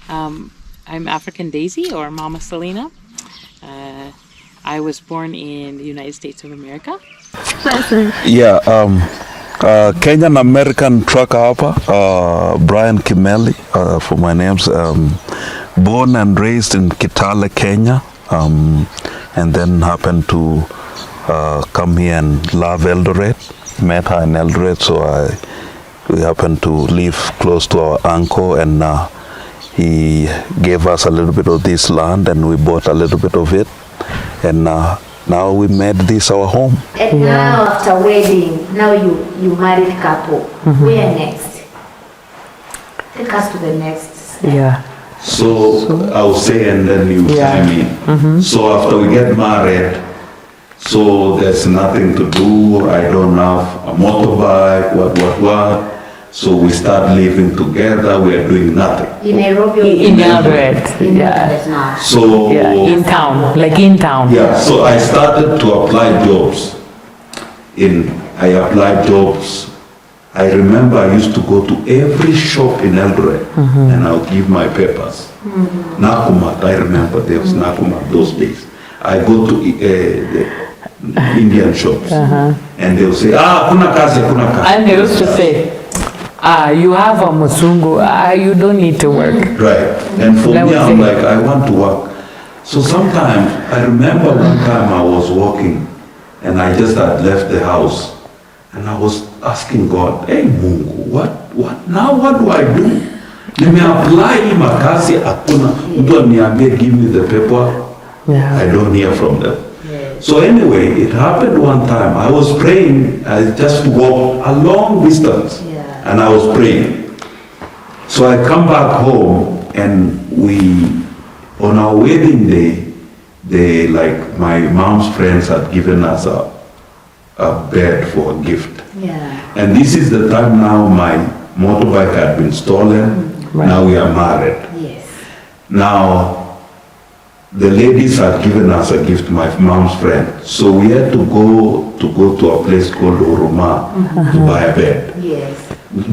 I'm African Daisy or Mama Selena. I was born in the United States of America. Yeah, Kenyan American trucker hapa, Brian Kimeli, for my name's born and raised in Kitale, Kenya, and then happened to come here and love Eldoret. Met her in Eldoret, so we happened to live close to our uncle, and he gave us a little bit of this land, and we bought a little bit of it, and now we made this our home. And now after wedding, now you married couple. Where next? Take us to the next step. Yeah. So I'll say, and then you chime in. So after we get married, so there's nothing to do. I don't have a motorbike, what. So we start living together. We are doing nothing. In Nairobi? In Eldoret. Yeah. Now. So Yeah, in town, like in town. yeah, so I started to apply jobs. I applied jobs. I remember I used to go to every shop in Eldoret and I'll give my papers. Nakumat, I remember there was Nakumat those days. I go to the Indian shops and they'll say, kuna kazi. And they used to say, you have a Musungu, you don't need to work. Right. And for me, I'm like, I want to work. So sometimes, I remember one time I was walking and I just had left the house and I was asking God, hey Mungu, what do I do? Nime apply makazi akuna, mtu aniambie give me the paper. Yeah. I don't hear from them. So anyway, it happened one time. I was praying, I just walked a long distance and I was praying. So I come back home and on our wedding day, like my mom's friends had given us a bed for a gift. Yeah. And this is the time now my motorbike had been stolen. Right. Now we are married. Yes. Now, the ladies had given us a gift, my mom's friend. So we had to go to a place called Oroma to buy a bed. Yes.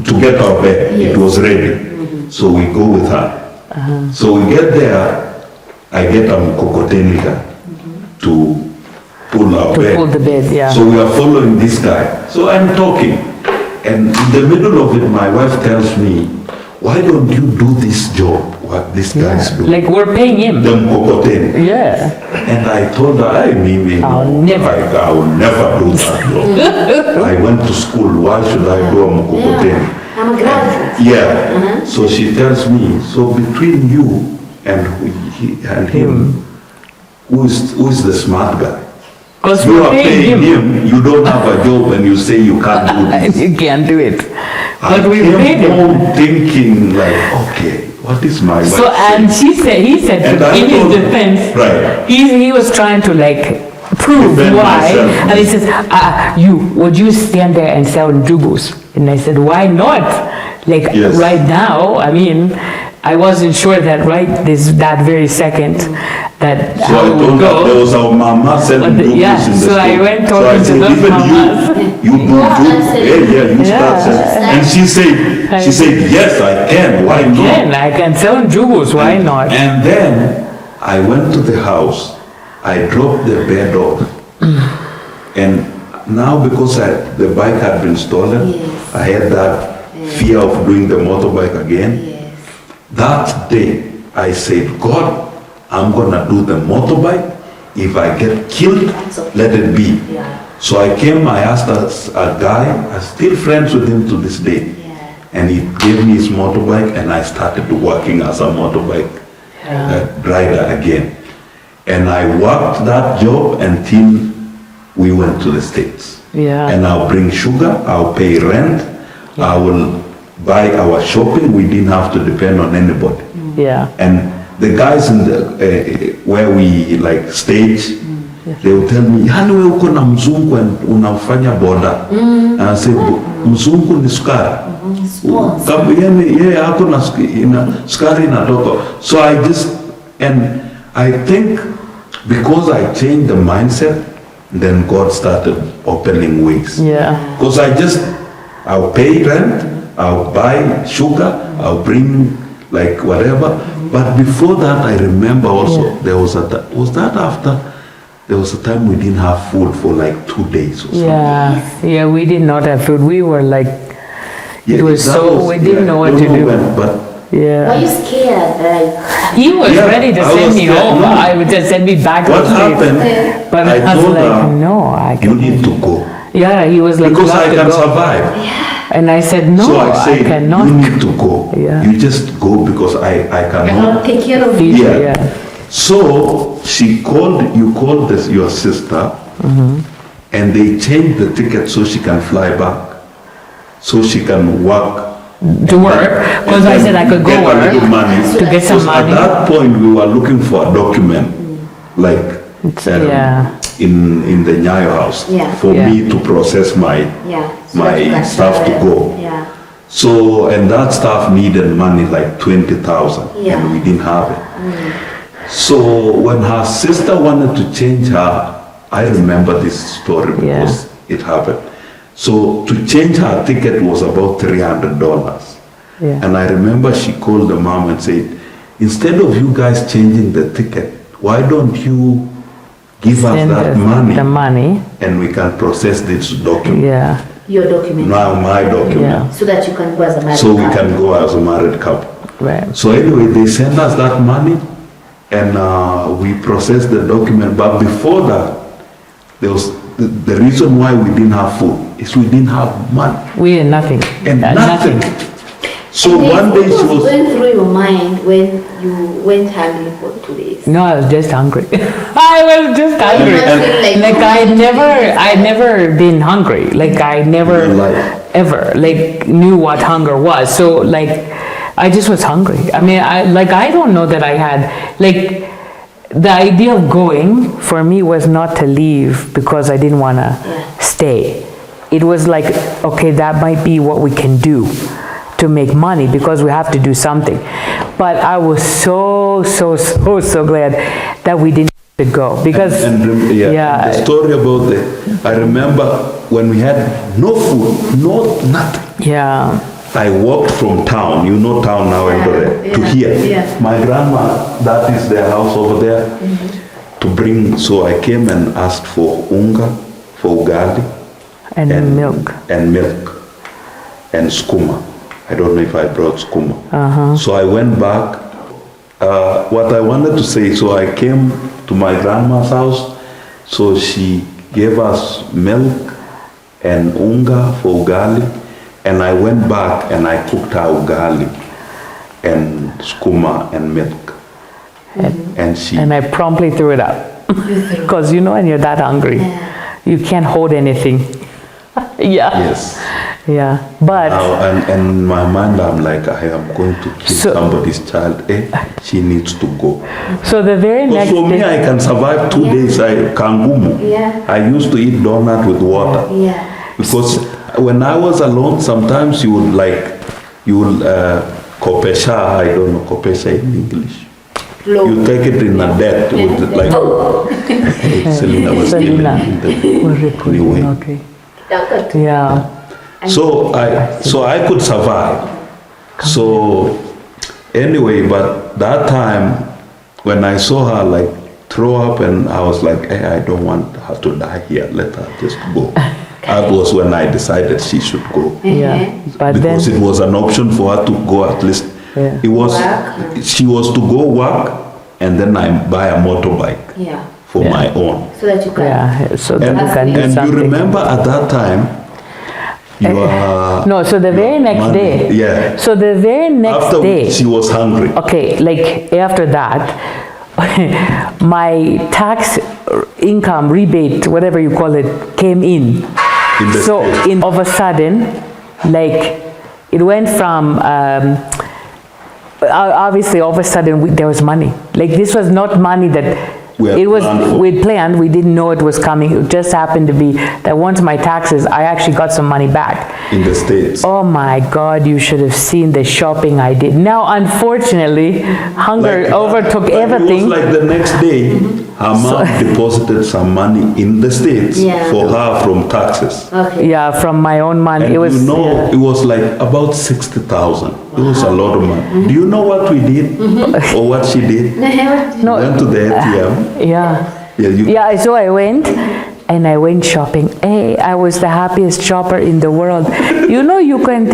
To get our bed, it was ready. So we go with her. So we get there, I get a mkokotenika to pull our bed. Pull the bed, yeah. So we are following this guy. So I'm talking. And in the middle of it, my wife tells me, why don't you do this job, what these guys do? Like we're paying him. The mkokoteni. Yeah. And I told her, I will never do that job. I went to school, why should I do a mkokoteni? I'm a graduate. Yeah. So she tells me, so between you and him, who is the smart guy? Because You we're are paying him, you don't have a job and you say you can't do this. You can't do it. I we paid came him. home thinking like, okay, what is my wife So, and saying? he said And I in his told- defense, Right. he was trying to like prove Defend why. myself. And he says, would you stand there and sell jugos? And I said, why not? Like Yes. right now, I mean, I wasn't sure that that very second that So I would told her there go. was our mama selling But jugos yeah, in the so store. I went So I talking to said, those even mamas. you do jugo. You start Yeah. selling. And she said, yes, I can, why not? Again, I can sell jugos, why not? And then I went to the house, I dropped the bed off, and now because the bike had been stolen, Yes. I had that fear of doing the motorbike again. Yes. That day, I said, God, I'm gonna do the motorbike. If I get killed, let it be. Yeah. So I came, I asked a guy, I'm still friends with him to this day. Yeah. And he gave me his motorbike and I started working as a motorbike rider again. And I worked that job until we went to the States. Yeah. And I'll bring sugar, I'll pay rent, I will buy our shopping, we didn't have to depend on anybody. Yeah. And the guys in the, where we like stage, they will tell me, yani wewe uko na mzungu and unafanya boda. And I say, mzungu ni sukari. Kama yeye hapo na sukari inatoka. So I just, and I think because I changed the mindset, then God started opening ways. Yeah. Because I'll pay rent, I'll buy sugar, I'll bring like whatever. But before that, I remember also there was was that after there was a time we didn't have food for like 2 days or something. Yeah, we did not have food. We were like, Yeah, it was that so, we didn't know what don't to do. when, but Yeah. Were you scared? Like, He was Yeah, ready to I send was me scared. home. No. I would just send me back to what the States. happened? But I was told like, her, no, I you can't. need to go Yeah, he was like, because you have I to can go. survive. And I said, no, So I said, cannot. you need to go. Yeah. You just go because I I'll cannot. take care of Feed you. you, Yeah. So you called your sister, and they changed the ticket so she can fly back, so she can work. To work, because I said I could go get a work little money. to get some Because money. at that point, we were looking for a document, like Yeah. in the Nyayo house, Yeah. for Yeah. me to process my Yeah. So that you my can stuff to travel. go. Yeah. So, and that staff needed money, like 20,000, Yeah. and we didn't have it. So when her sister wanted to change her, I remember this story because it happened. So to change her ticket was about $300. Yeah. And I remember she called the mom and said, instead of you guys changing the ticket, why don't you give us Send that us money the money. and we can process this document, Yeah. Your document. now my document. Yeah. So that you can go as a married So we couple. can go as a married couple. Right. So anyway, they sent us that money and we processed the document. But before that, there was the reason why we didn't have food is we didn't have money We had nothing. and nothing. So And one day what she was was, going through your mind when you went hungry for 2 days? No, I was just hungry. I was just hungry. You must feel Like I'd never been hungry. Like I never In your life. ever like knew what hunger was. So like I just was hungry. I mean, I don't know that I had like the idea of going for me was not to leave because I didn't want to stay. It was like, okay, that might be what we can do to make money because we have to do something. But I was so glad that we didn't have to go because the story about I remember when we had no food, nothing. yeah. I walked from town, you know town now, Eldoret, to here. Yeah. My grandma, that is their house over there, to bring, so I came and asked for unga, for ugali. And milk. And milk. And skuma. I don't know if I brought skuma. So I went back. What I wanted to say, so I came to my grandma's house, so she gave us milk and unga for ugali. And I went back and I cooked her ugali and skuma and milk. And she... And I promptly threw it up. Because you know when you're that hungry, you can't hold anything. Yeah. Yes. Yeah. But Now, and in my mind, I'm like, I am going to kill somebody's child. She needs to go. so the very Because next for me, I day, can survive 2 days. Kangumu. Yeah. I used to eat donut with water. Yeah. Because when I was alone, sometimes you would kopesha, I don't know, kopesha in English. Low. You take it in a debt with like, Selena was Selena. Anyway. Okay. That's good. Yeah. So I could survive. So anyway, but that time when I saw her like throw up and I was like, hey, I don't want her to die here. Let her just go. That was when I decided she should go. Yeah. But Because then, it was an option for her to go at least. Yeah. It was, Work. she was to go work and then I buy a motorbike Yeah. for Yeah. my own. So that you can. yeah, so that And, you can do and you something. remember at that time, you are... No, so the very next money- day. Yeah. So the very next After day. she was hungry. Okay, like after that, my tax income rebate, whatever you call it, came in. In the So state. all of a sudden, like it went from obviously all of a sudden there was money. Like this was not money that We had it was planned for. we'd planned. We didn't know it was coming. It just happened to be that once my taxes, I actually got some money back. In the States. Oh my God, you should have seen the shopping I did. Now, unfortunately, hunger Like, overtook but everything. It was like the next day, her mom deposited some money in the States Yeah. for her from taxes. Okay. Yeah, from my own money. And It was, it was like about 60,000. It was a lot of money. Do you know what we did or what she did? No. Went to the ATM. Yeah. Yeah, So I went and I went shopping. Hey, I was the happiest shopper in the world. You know, you can't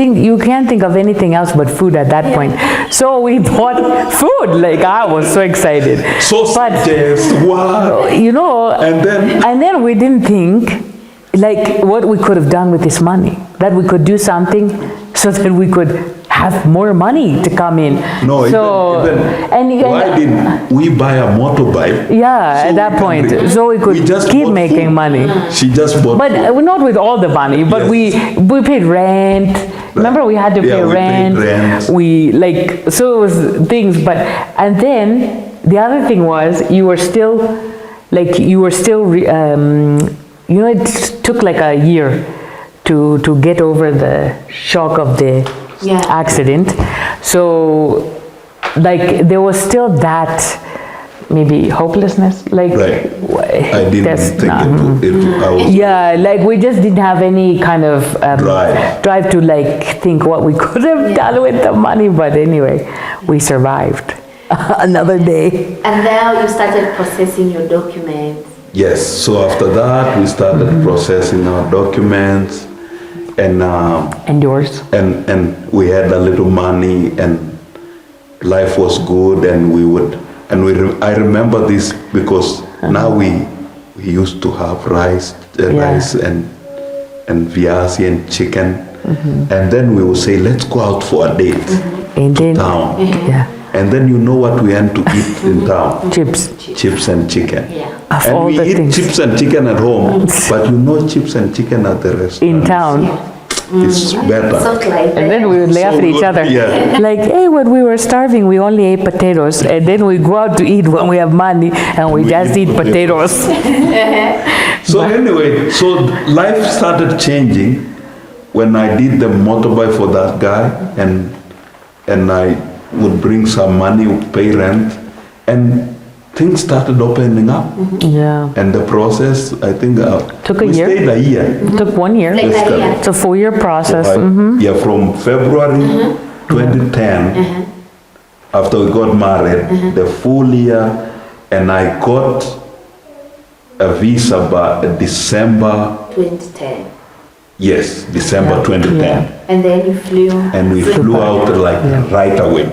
think of anything else but food at that point. So we bought food. Like, I was so excited. sausages, wow. You know, And then we didn't think like what we could have done with this money, that we could do something so that we could have more money to come in. No, so, even why didn't we buy a motorbike? Yeah, So at that point, so we could just keep bought making food. money. She just bought. But not with all the money, but Yes. we paid rent. Remember, we had to pay we rent. paid rent. We like, so it was things, but, and then the other thing was you were still, you know, it took like a year to get over the shock of the accident. So like there was still that maybe hopelessness, like Right. I didn't think I was. yeah, like we just didn't have any kind of drive to like think what we could have done with the money, but anyway, we survived another day. And now you started processing your documents. Yes, so after that we started processing our documents And yours? and we had a little money and life was good and I remember this because now we used to have rice and viazi and chicken and then we would say let's go out for a date to town. Yeah. And then you know what we had to eat in town? Chips And chicken. Yeah. Of And all we the eat things. chips and chicken at home, but you know chips and chicken at the restaurant. In town. It's better. Soft like And then we would laugh at each good, other. yeah. Like, hey, when we were starving, we only ate potatoes. And then we go out to eat when we have money and we just eat potatoes. So anyway, so life started changing when I did the motorbike for that guy and I would bring some money, pay rent, and things started opening up. Yeah. And the process, I think, Took a we year. stayed a year. It took 1 year. Like that, yeah. It's a 4-year process. Yeah, from February 2010, after we got married, the full year, and I got a visa by December, 2010. yes, December 2010. Yeah. And then you flew. And we flew out like right away.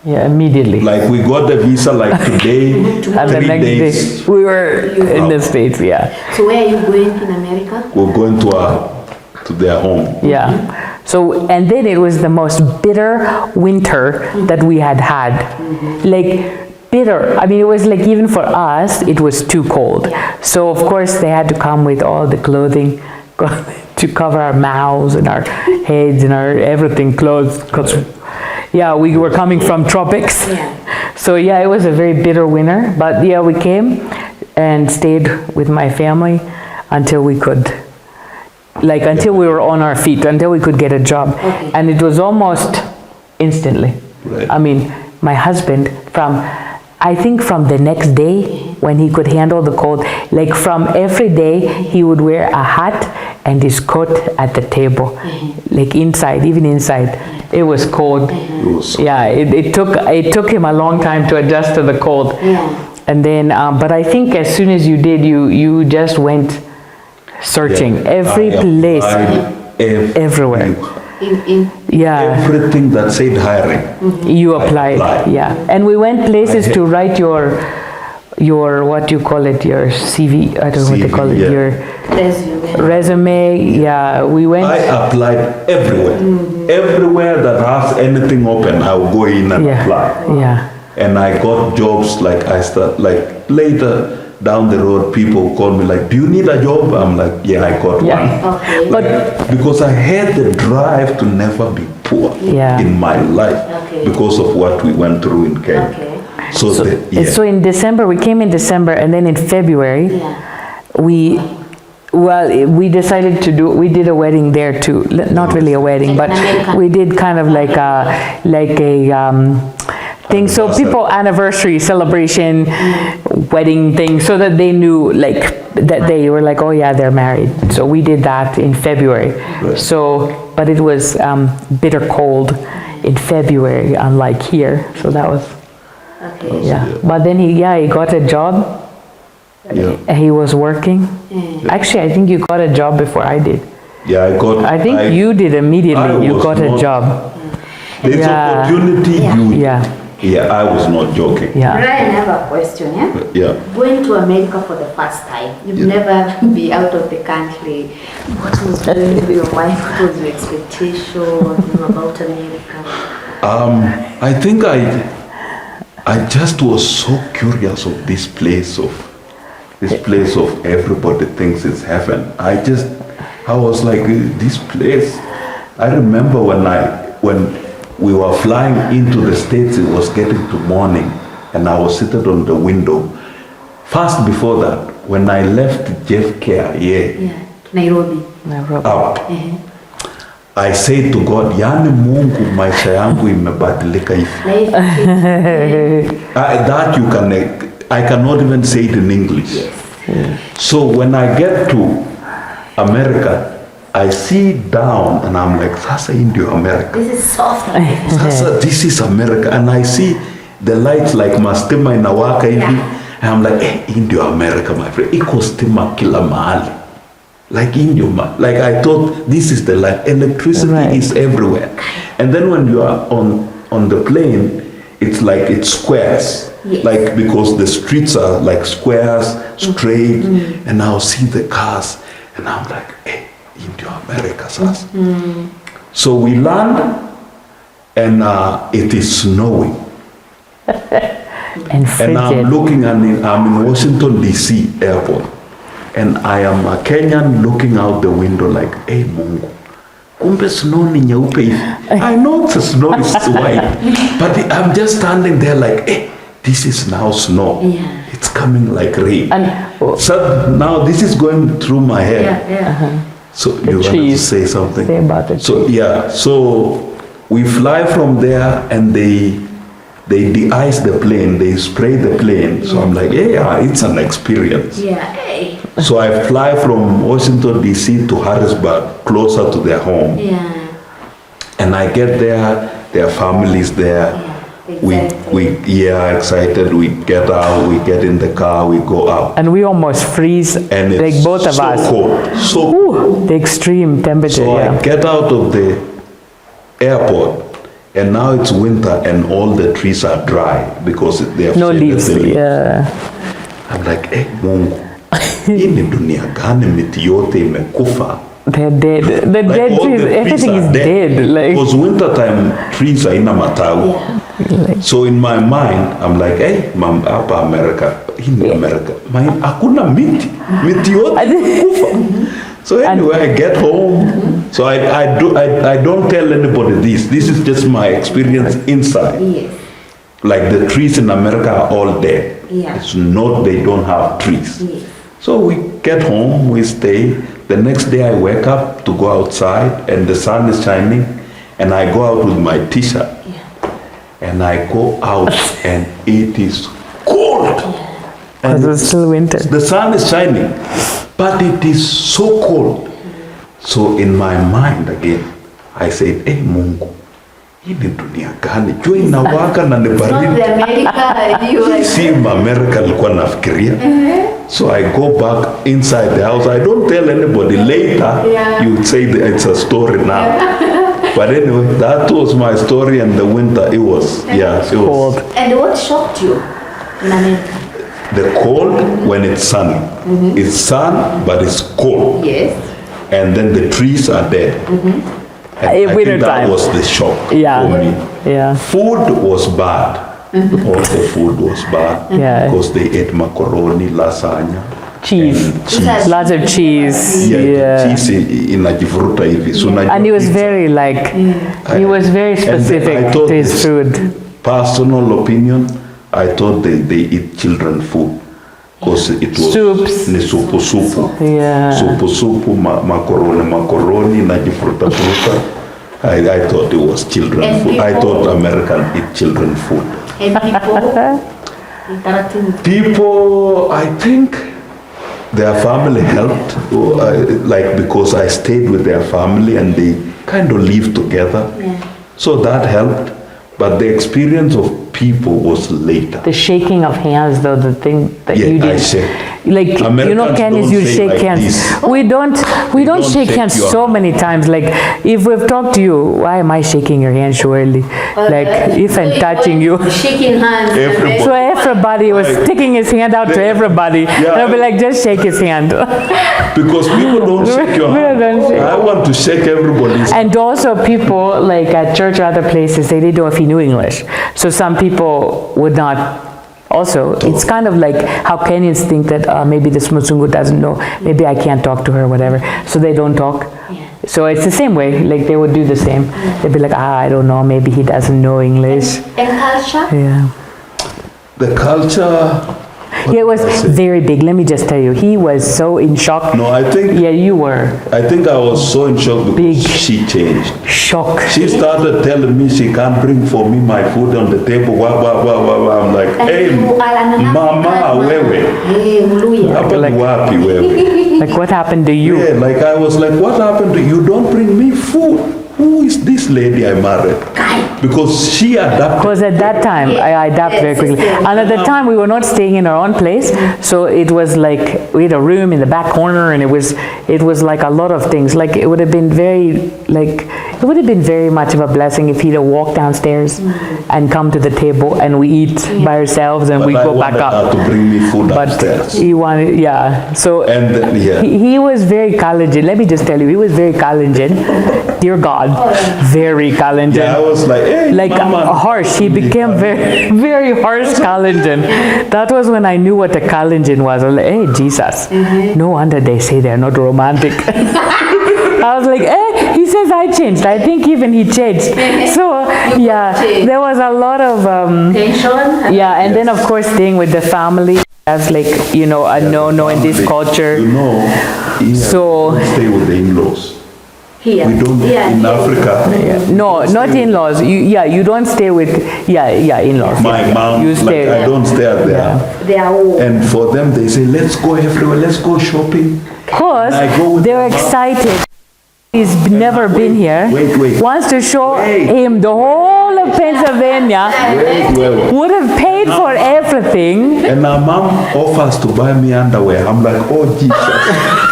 Yeah, immediately. Like we got the visa like today, And the 3 next days. day, we were in the States, yeah. So where are you going in America? We're going to their home. Yeah. So, and then it was the most bitter winter that we had had. Like, bitter. I mean, it was like, even for us, it was too cold. So, of course, they had to come with all the clothing to cover our mouths and our heads and our everything, clothes. 'Cause, yeah, we were coming from tropics. Yeah. So, yeah, it was a very bitter winter. But, yeah, we came and stayed with my family until we could, like, until we were on our feet, until we could get a job. Okay. And it was almost instantly. Right. I mean, my husband, I think from the next day when he could handle the cold, like from every day he would wear a hat and his coat at the table, like inside, even inside. It was cold. Yeah, it took him a long time to adjust to the cold. Yeah. And then, but I think as soon as you did, you just went searching every I place, applied everywhere. In Yeah, Everything that said hiring. you applied. applied. Yeah, and we went places to write your what do you call it? Your CV. I don't know what they CV, call it. yeah. Your resume. resume. Yeah, we went. I applied everywhere. Everywhere that has anything open, I'll go in and Yeah, apply. yeah. And I got jobs like later down the road, people call me like, do you need a job? I'm like, yeah, I got Yeah. one. Okay. But Because I had the drive to never be poor Yeah. in my life Okay. because of what we went through in Kenya. Okay. so in December, we came in December, and then in February, Yeah. we decided we did a wedding there too. Not really a wedding, but we did kind of like a thing. So people, anniversary celebration, wedding thing, so that they knew like that they were like, oh yeah, they're married. So we did that in February. Right. So, but it was bitter cold. in February, unlike here. So that was, Okay. yeah. But then he got a job. Yeah. He was working. Actually, I think you got a job before I did. Yeah, I think you did I immediately. You was got a not- job. This Yeah. opportunity, Yeah. yeah, I was not joking. Yeah. Brian, I have a question, yeah? Yeah. Going to America for the first time, you've never been out of the country. What was going through your mind? What was your expectation about America? I think I just was so curious of this place of everybody thinks it's heaven. I was like, this place. I remember when we were flying into the States, it was getting to morning, and I was seated on the window. First, before that, when I left JFK, Yeah, Nairobi. up, I said to God, yani Mungu, maisha yangu imebadilika hivi. Life That I cannot even say it in English. So when I get to America, I see down and I'm like, Sasa Indio America. this is soft. Sasa this is America. And I see the lights like mastima inawaka hivi. And I'm like, Indio America, my friend. Iko stima kila mahali. Like Indio, like I thought this is the light. Electricity Right. is everywhere. And then when you are on the plane, it's like it's squares. Yes. Like because the streets are like squares, straight, and I'll see the cars, and I'm like, Indio America, sasa. So we land, and it is snowing, And and I'm frigid. looking, and I'm in Washington D.C. airport, and I am a Kenyan looking out the window like, Mungu. Kumbe snow ni nyeupe hivi. I know the snow is white, but I'm just standing there like, this is now snow. Yeah. It's coming like rain. And So now this is going through my head. Yeah. So you wanted to trees. say something? Say about the So yeah, so we fly from there and they de-ice the plane, they spray the plane. So I'm like, it's an experience. Yeah. Hey. So I fly from Washington D.C. to Harrisburg, closer to their home. Yeah. And I get there, their family's there. Excited. We get out, we get in the car, we go out. And we almost freeze, And it's like both of so us. cold, so Ooh, the extreme temperature, So yeah. I get out of the airport, and now it's winter, and all the trees are dry because they have No shed leaves, the leaves. yeah. I'm like, Mungu, hii ni dunia gani? Miti yote imekufa. They're dead. The Like, dead all trees, the trees everything are is dead. Like, Because winter time trees haina matawi. So in my mind, I'm like, hapa America, hii ni America. Hakuna miti yote imekufa. So anyway, I get home. So I don't tell anybody this. This is just my experience inside. Yes. Like the trees in America are all dead. Yeah. It's not, they don't have trees. Yes. So we get home, we stay. The next day I wake up to go outside and the sun is shining and I go out with my t-shirt. Yeah. And I go out and it is cold. And because it's still winter. the sun is shining, but it is so cold. So in my mind again, I said, Mungu, hii ni dunia gani? Jua inawaka na ni Not baridi. the America you are. Si America nilikuwa nafikiria. So I go back inside the house. I don't tell anybody. Later, you say that it's a story now. But anyway, that was my story, and the winter, it was, it was. Cold. And what shocked you in America? The cold when it's sunny. It's sun, but it's cold. Yes. And then the trees are dead. And In I winter think that time. was the shock Yeah. for me. Yeah. Food was bad. All the food was bad. Yeah. Because they ate macaroni, lasagna. Cheese. And cheese. Lots of cheese. Yeah, the cheese inajivuruta hivi. So unajua And he was pizza. very like, he was very And then I specific thought to his this food. Personal opinion, I thought they eat children food. Because it was Soups. ni supu. Yeah. Supu, macaroni, najivuruta. I thought it was children And food. I people- thought American eat children food. And people interacting with People, I think their family helped, like because I stayed with their family and they kind of live together. Yeah. So that helped, but the experience of people was later. The shaking of hands, though, the thing that Yeah, you I did. said. Like, you know, Americans Ken, is don't you say shake like hands. this. We don't don't shake shake hands your so hand. many times. Like, if we've talked to you, why am I shaking your hand so early? Like, if I'm touching you. Shaking hands. and then- Everybody. So everybody was sticking his hand out to everybody. Yeah. And I'll be like, just shake his hand. Because people don't shake your People hand. don't shake. I want to shake everybody's hand. And also people, like at church or other places, they didn't know if he knew English. So some people would not. Also, it's kind of like how Kenyans think that maybe this Musungu doesn't know, maybe I can't talk to her, whatever, so they don't talk. So it's the same way, like they would do the same. They'd be like, I don't know, maybe he doesn't know English. And culture? Yeah. The culture. what It was did I say? very big, let me just tell you. He was so in shock. No, I think Yeah, you were. I think I was so in shock because Big. she changed. Shock. She started telling me she can't bring for me my food on the table. Wah, wah, wah, wah, wah. I'm like, And hey, you are an African mama, man. wewe. Hey, Mluya. Hapa ni wapi wewe? Like, what happened to you? Yeah, like I was like, what happened to you? Don't bring me food. Who is this lady I married? Because she adapted. Because at that time, I adapted very quickly. And at the time, we were not staying in our own place, so it was like, we had a room in the back corner, and it was like a lot of things. Like, it would have been very, like, it would have been very much of a blessing if he'd have walked downstairs and come to the table, and we eat by ourselves, and But we I go back wanted up. her to bring me food But upstairs. he wanted, yeah. So And yeah. he was very Kalenjin. Let me just tell you, he was very Kalenjin. Dear God, very Kalenjin. Yeah, I was like, hey, Like mama. harsh. He became very, very harsh Kalenjin. That was when I knew what a Kalenjin was. I was like, hey, Jesus. No wonder they say they're not romantic. I was like, he says I changed. I think even he changed. So, yeah, there was a lot of, Tension? yeah, and then of course staying with the family. That's like, you know, a no-no in this You culture. know, here, So- we don't stay with the in-laws. Here. We don't, Yeah, in here. Africa. No, not in-laws. You don't stay with, in-laws. My mom, You like, stay. I don't stay at there. They are all. And for them, they say, let's go everywhere, let's go shopping. Because I go with they're my mom. excited. He's never been here. wait. Wants to show Wait. him the whole of Pennsylvania. Well, Would have paid for everything. and my mom offers to buy me underwear. I'm like, oh, Jesus.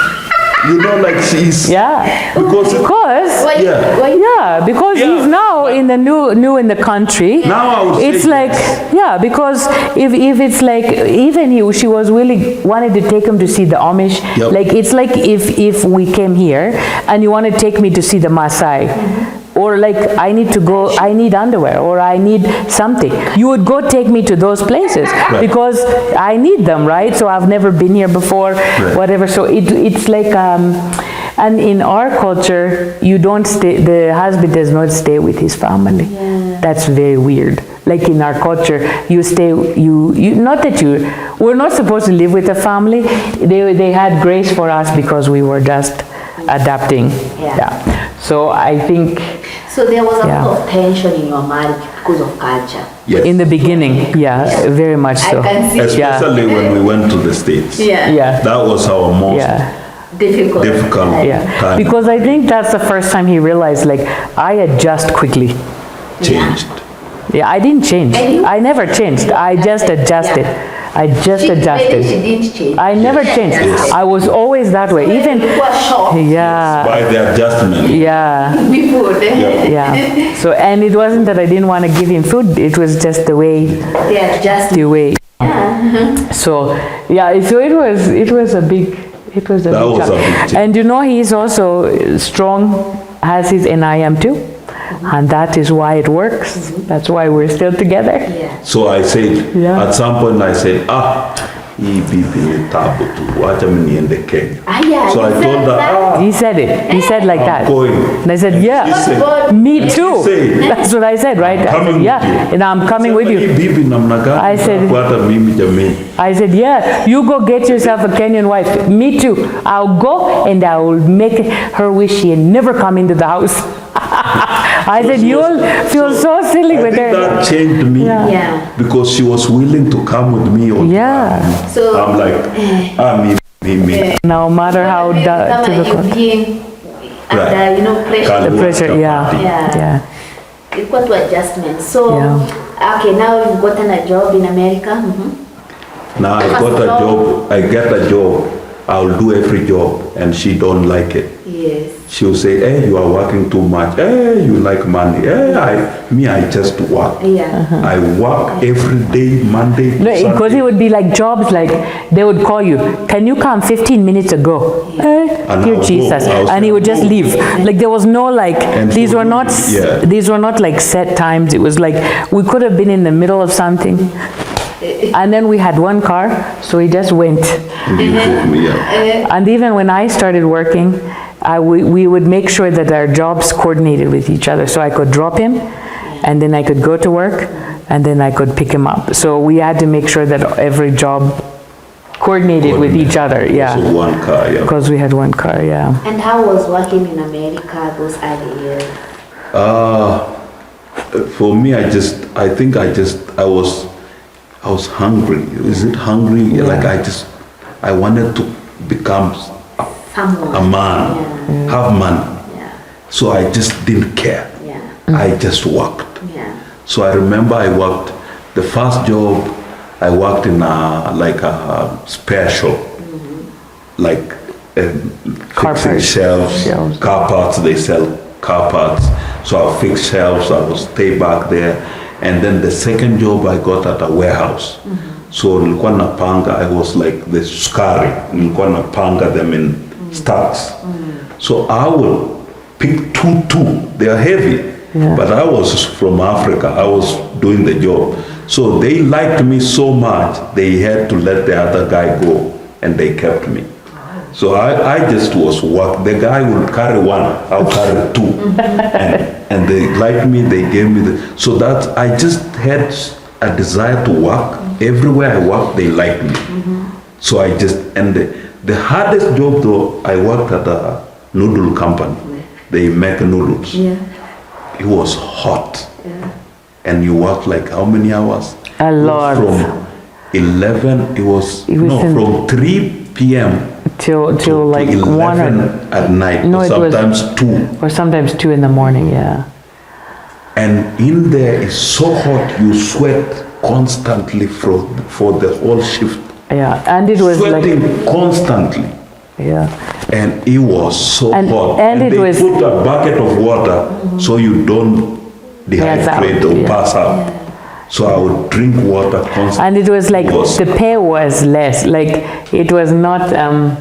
You know, like she's... Yeah. Because... Because, Why- Yeah. why- yeah, because Yeah. he's now in the new in the country. Now I would say It's like, yes. yeah, because if it's like, even she was wanted to take him to see the Amish. Yep. Like, it's like if we came here and you want to take me to see the Maasai. Or like, I need underwear, or I need something. You would go take me to those places because I need them, right? So I've never been here before, whatever. So it's like, and in our culture, you don't stay, the husband does not stay with his family. That's very weird. Like in our culture, you stay, not that we're not supposed to live with a family. They had grace for us because we were just adapting. Yeah. So I think So there was a Yeah. lot of tension in your marriage because of culture. Yes. in the beginning, yeah, very much so. I can see. Especially when we went to the States. Yeah, That was our most yeah, Difficult. difficult yeah. time. Because I think that's the first time he realized, like, I adjust quickly. Changed. Yeah, I didn't change. And you- I never changed. I just adjusted. I just Maybe adjusted. she didn't change. I never changed. I was always that way. Even, You were shocked. yeah, By the adjustment. yeah. Before then. Yeah. So, and it wasn't that I didn't want to give him food. It was just the way, They are just. the way. So, yeah. So it was a big, it was a That big was a shock. big change. And you know, he's also strong, has his NIM too, and that is why it works. That's why we're still together. Yeah. So I said, Yeah. at some point I said, hii bibi ni tabu tu, wacha mimi niende Kenya. Yeah, So I you told said her, that. He said it. He said like I'm that. going. And I said, She yeah, said, me too. said, That's what I said, right? I coming said, with yeah, you. and I'm coming with hii you. bibi namna gani? I said- Kufuata mimi jamii. I said, yeah, you go get yourself a Kenyan wife. Me too. I'll go and I will make her wish she had never come into the house. I said, you'll feel so silly I with think her. that changed me Yeah. because she was willing to come with me. On Yeah. So. I'm like, me. No matter how Kama difficult. you've been under, Right. pressure. Can't The work pressure, the yeah, party. Yeah. yeah. ilikuwa tu adjustment. So, Yeah. okay, now you've gotten a job in America. Now I get a job, I'll do every job and she don't like it. Yes. She'll say, hey, you are working too much. Hey, you like money. Hey, I just work. Yeah. I work every day, Monday. No, because it would be like jobs, like they would call you, can you come 15 minutes ago? And Dear I'll Jesus. go. And he would just leave. Like there was no like, And these so- were not, yeah. these were not like set times. It was like, we could have been in the middle of something. And then we had one car, so we just went. You told me, yeah. And even when I started working, we would make sure that our jobs coordinated with each other. So I could drop him, and then I could go to work, and then I could pick him up. So we had to make sure that every job coordinated with each other, yeah. So one car, yeah. Because we had one car, yeah. And how was working in America those early years? For me, I was hungry. Is it hungry? Yeah. Like I wanted to become Someone. a man, have money. Yeah. So I just didn't care. Yeah. I just worked. Yeah. So I remember I worked, the first job, I worked in a spare shop, like Car fixing parts. shelves, car parts, they sell car parts. So I fixed shelves, I would stay back there. And then the second job I got at a warehouse. So nilikuwa napanga, I was like the sukari, nilikuwa napanga them in stacks. So I would pick two, they are heavy. Yeah. But I was from Africa, I was doing the job. So they liked me so much, they had to let the other guy go, and they kept me. So I just was work. The guy would carry one, I'll carry two. And they liked me, they gave me the, so that I just had a desire to work. Everywhere I worked, they liked me. So I just, and the hardest job though, I worked at a noodle company. They make noodles. Yeah. It was hot. Yeah. And you worked like how many hours? A lot. From 11, from 3 p.m. Till to like 11 1 or, at night, No, or it was- sometimes 2. or sometimes 2 in the morning, yeah. And in there it's so hot, you sweat constantly for the whole shift. Yeah, and it was Sweating like, constantly. yeah. And it was so And- hot. and it they was- put a bucket of water so you don't dehydrate or yeah. pass out. So I would drink water constantly. And it was like, was- the pay was less, like, it was not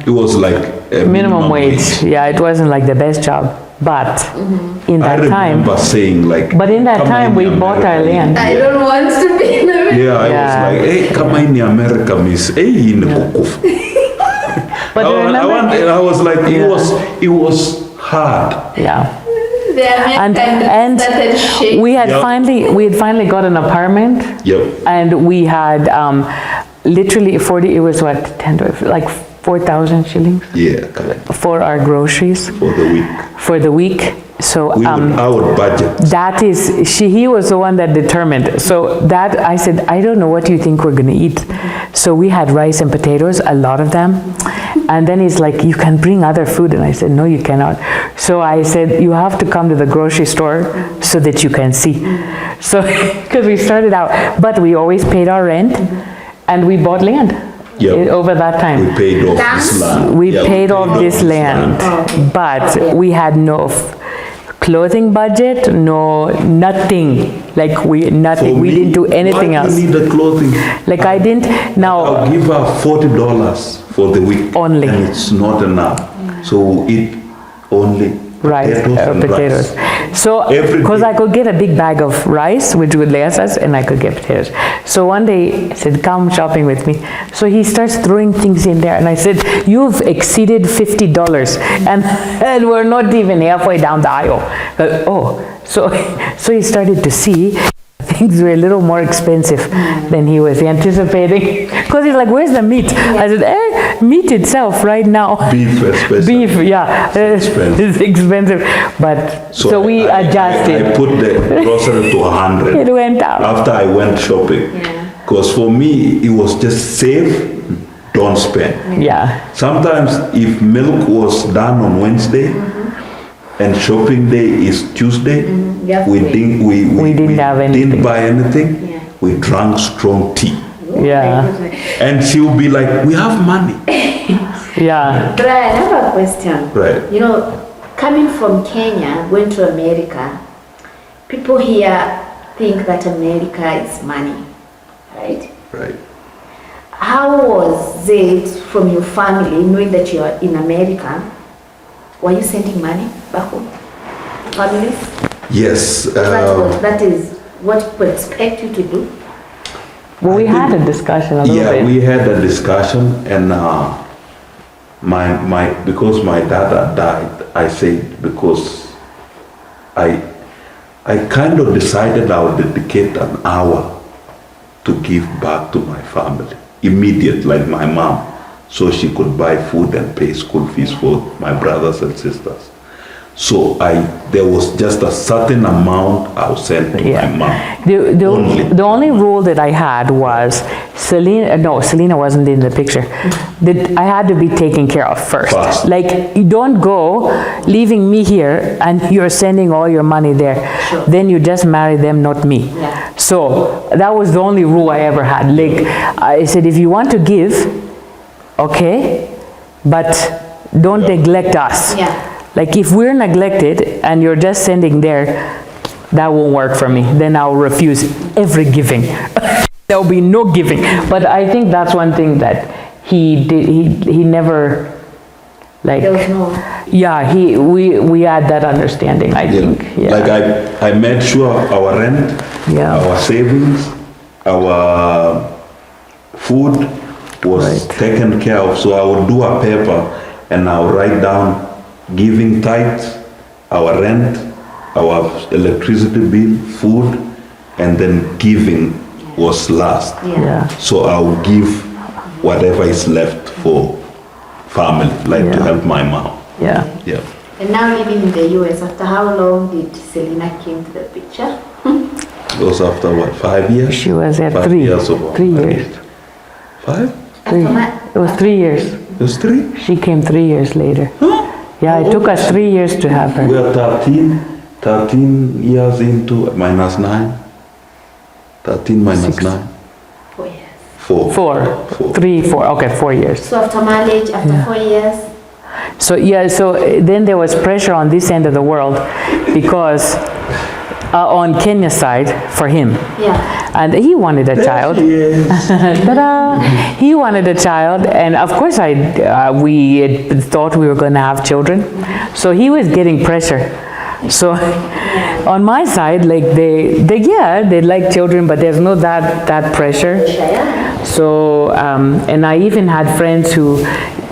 It was like a minimum wage. Yeah, it wasn't like the best job, but in I that time, remember saying like, but in that "Come time, in we America." bought our land. I don't want to be in America. Yeah, I Yeah. was like, hey, kama in America, miss, hey, in kukufa. But I was like, it was hard. yeah. The And, American started shaking. we had Yep. finally got an apartment, Yep. and we had literally 40, it was what, 10 to, like 4,000 shillings Yeah, correct. for our groceries For the week. for the week. So Our budget. that is, he was the one that determined. So that, I said, I don't know what you think we're gonna eat. So we had rice and potatoes, a lot of them. And then he's like, you can bring other food. And I said, no, you cannot. So I said, you have to come to the grocery store so that you can see. So, because we started out, but we always paid our rent and we bought land Yep. over that time. We paid off this land. We Yeah, paid off this land, but we had no clothing budget, no nothing. Like nothing. For We me, didn't do anything why else. you need the clothing? Like I didn't. Now I'll give her $40 for the week. Only. And it's not enough. So we'll eat only rice, potatoes. So Every because day. I could get a big bag of rice, which would last us, and I could get potatoes. So one day I said, "Come shopping with me." So he starts throwing things in there, and I said, "You've exceeded $50, and we're not even halfway down the aisle." So he started to see things were a little more expensive than he was anticipating. Because he's like, "Where's the meat?" I said, meat itself right now. Beef especially. Beef, yeah, expensive. it's expensive. But so we adjusted. I put the grocery to 100. It went up. After I went shopping. Because for me, it was just save, don't spend. Yeah, Sometimes if milk was done on Wednesday, and shopping day is Tuesday. Yeah, We didn't We didn't have anything. Didn't buy anything. Yeah. We drank strong tea, Yeah. and she would be like, "We have money." Yeah. Brian, I have a question. Right. You know, coming from Kenya, going to America, people here think that America is money, right? Right. How was it from your family, knowing that you are in America? Were you sending money back home? Families? Yes. That is what people expect you to do? Well, we had a discussion a little Yeah, bit. we had a discussion, and because my dad had died, I said, because I kind of decided I would dedicate an hour to give back to my family immediate, like my mom, so she could buy food and pay school fees for my brothers and sisters. So there was just a certain amount I was sent to my mom. The only rule that I had was Selena wasn't in the picture. That I had to be taken care of first. Like, you don't go leaving me here and you're sending all your money there. Sure. Then you just marry them, not me. Yeah. So that was the only rule I ever had. Like, I said, if you want to give, okay, but don't neglect us. Yeah. Like, if we're neglected and you're just sending there, that won't work for me. Then I'll refuse every giving. There'll be no giving. But I think that's one thing that he did. He never, like, There was no... yeah, we had that understanding, I think. Yeah. Like I made sure our rent, Yeah. our savings, our food was Right. taken care of. So I would do a paper and I would write down giving tithes, our rent, our electricity bill, food, and then giving was last. Yeah. So I will give whatever is left for family, like to Yeah. help my mom. Yeah. Yeah. And now living in the US, after how long did Selena came to the picture? It was after what, 5 years? She was at 5 3. years of 3 years. 5? 3. It was 3 years. It was 3? She came 3 years later. Yeah, it took us 3 years to have We her. are 13 years into minus 9. 13 minus 9. 4 years. 4. 4. 3, 4. Okay, 4 years. So after marriage, after 4 years, So yeah, so then there was pressure on this end of the world because on Kenya's side for him. yeah. And he wanted a child. Yes. Ta-da! He wanted a child, and of course we had thought we were going to have children. So he was getting pressure. So on my side, like they like children, but there's no that pressure. Yeah. So and I even had friends who,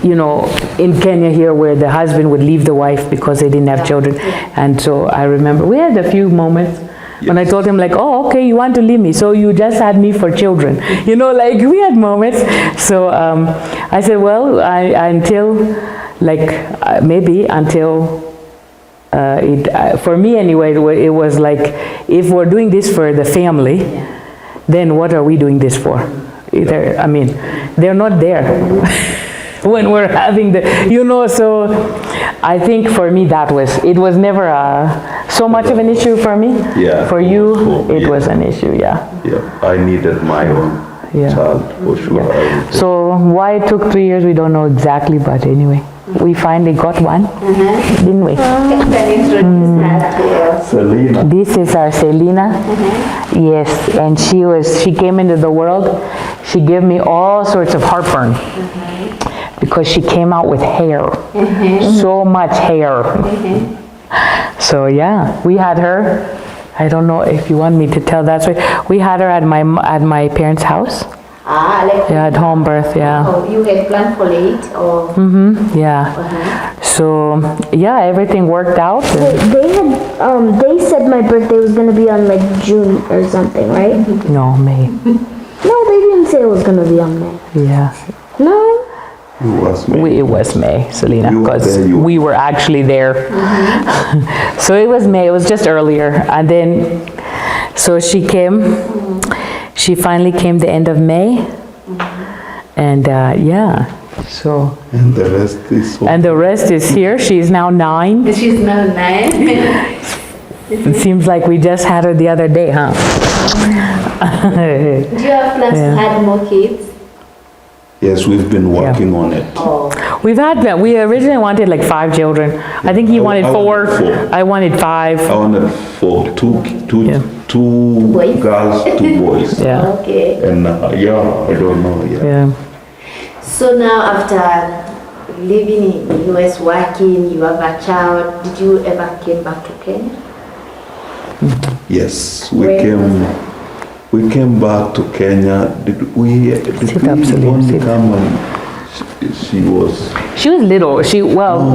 you know, in Kenya here where the husband would leave the wife because they didn't have children. And so I remember we had a few moments when I told him like, oh, okay, you want to leave me, so you just had me for children. You know, like we had moments. So I said, well, maybe until for me anyway, it was like, if we're doing this for the family, then what are we doing this for? Either, I mean, they're not there when we're having the, you know, so I think for me it was never so much of an issue for me. Yeah. For you, it Yeah. was an issue, yeah. Yeah, I needed my own Yeah. child for sure. Yeah. So why it took 3 years, we don't know exactly, but anyway, we finally got one, didn't we? Can introduce her to us. Selena. This is our Selena. Yes, and she came into the world. She gave me all sorts of heartburn because she came out with hair, so much hair. So yeah, we had her. I don't know if you want me to tell that story. We had her at my parents' house. Like, Yeah, at home birth. Yeah. oh, you had planned for late or? Yeah. So yeah, everything worked out. They said my birthday was gonna be on like June or something, right? No, May. No, they didn't say it was gonna be on May. Yeah. No? It was me. It was May, Selena, You were because there, you were- we were actually there. So it was May, it was just earlier. And then, so she came, she finally came the end of May. And yeah, so, And the rest is and the rest is here. She's now 9. She's now 9. It seems like we just had her the other day, huh? Do you have plans to have more kids? Yes, we've been working on it. Oh, We originally wanted like 5 children. I think he I wanted 4. wanted 4. I wanted 5. I wanted 4, Yeah. two Boys? girls, 2 boys. Yeah, okay. And yeah, I don't know. Yeah. yeah. So now after living in the US, working, you have a child, did you ever came back to Kenya? Yes, Where we came back to Kenya. Did we Sit up, Celine, only sit up. come when she was? She was little.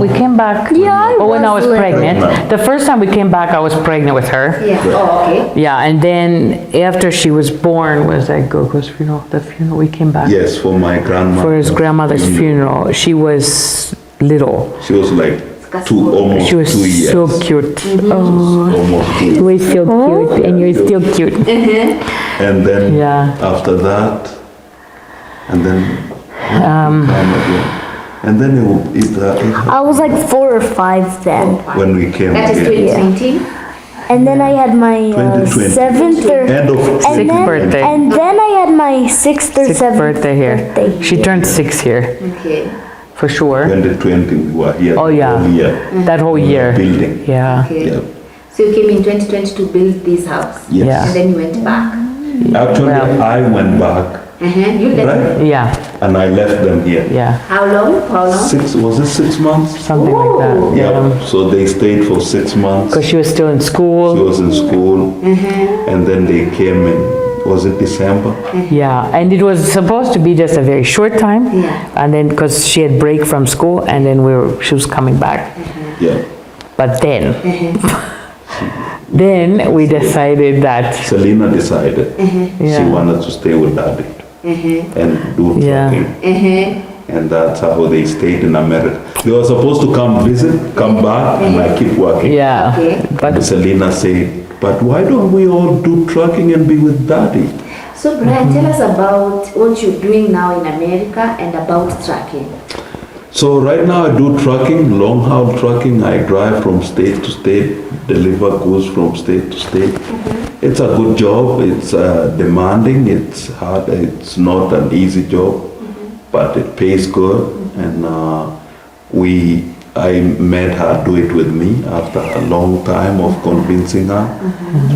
We came back. Yeah, I when I was was little. pregnant. The first time we came back, I was pregnant with her. Yeah, oh, okay. Yeah, and then after she was born was that Gogo's funeral, the funeral, we came back Yes, for my grandma. for his grandmother's funeral. She was little. She was like almost She was 2 years. so cute. Oh, Almost 2 you years. were so cute, and you're still cute. And then Yeah. after that, and then and then I was like 4 or 5 then. when we came That is here. 2020? And then I had my 2020. 7th or... End of And Sixth then, birthday. and then I had my 6th or 7th Sixth birthday here. birthday She turned 6 here, Okay. for sure. 2020 we were here. Oh, yeah. the whole year. That whole year. Building. Yeah. Okay. Yeah. So you came in 2020 to build this house? Yes. Yeah. And then you went back? Actually, Well- I went back, You left? right? Yeah, And I left them here. yeah, How long? How long? Was it 6 months? something like that. Yeah. So they stayed for 6 months. Because she was still in She school. was in school, and then they came in. Was it December? Yeah, and it was supposed to be just a very short time. Yeah. And then, because she had break from school, and then she was coming back. Yeah. But then, then we decided that, Selena decided she Yeah. wanted to stay with Daddy and do Yeah. trucking. And that's how they stayed in America. They were supposed to come visit, come back, and I keep working. yeah, Okay. But but Selena said, but why don't we all do trucking and be with Daddy? So Brian, tell us about what you're doing now in America and about trucking. So right now I do trucking, long haul trucking. I drive from state to state, deliver goods from state to state. It's a good job. It's demanding. It's hard. It's not an easy job, but it pays good. And I made her do it with me after a long time of convincing her.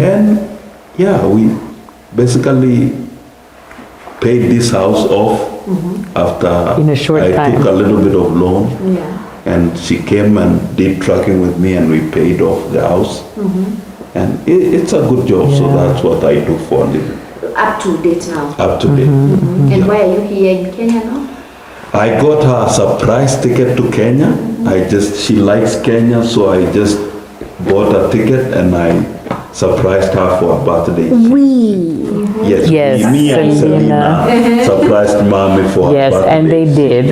And yeah, we basically paid this house off after In a short I time. took a little bit of loan. Yeah. And she came and did trucking with me, and we paid off the house. And it's a good job, so Yeah. that's what I do for a living, Up to date now. up to date. And why are you here in Kenya now? I got her a surprise ticket to Kenya. She likes Kenya, so I just bought a ticket and I surprised her for her birthday. Yes, Yes, me and Selena. Selena surprised mommy for her yes, birthday. and they did.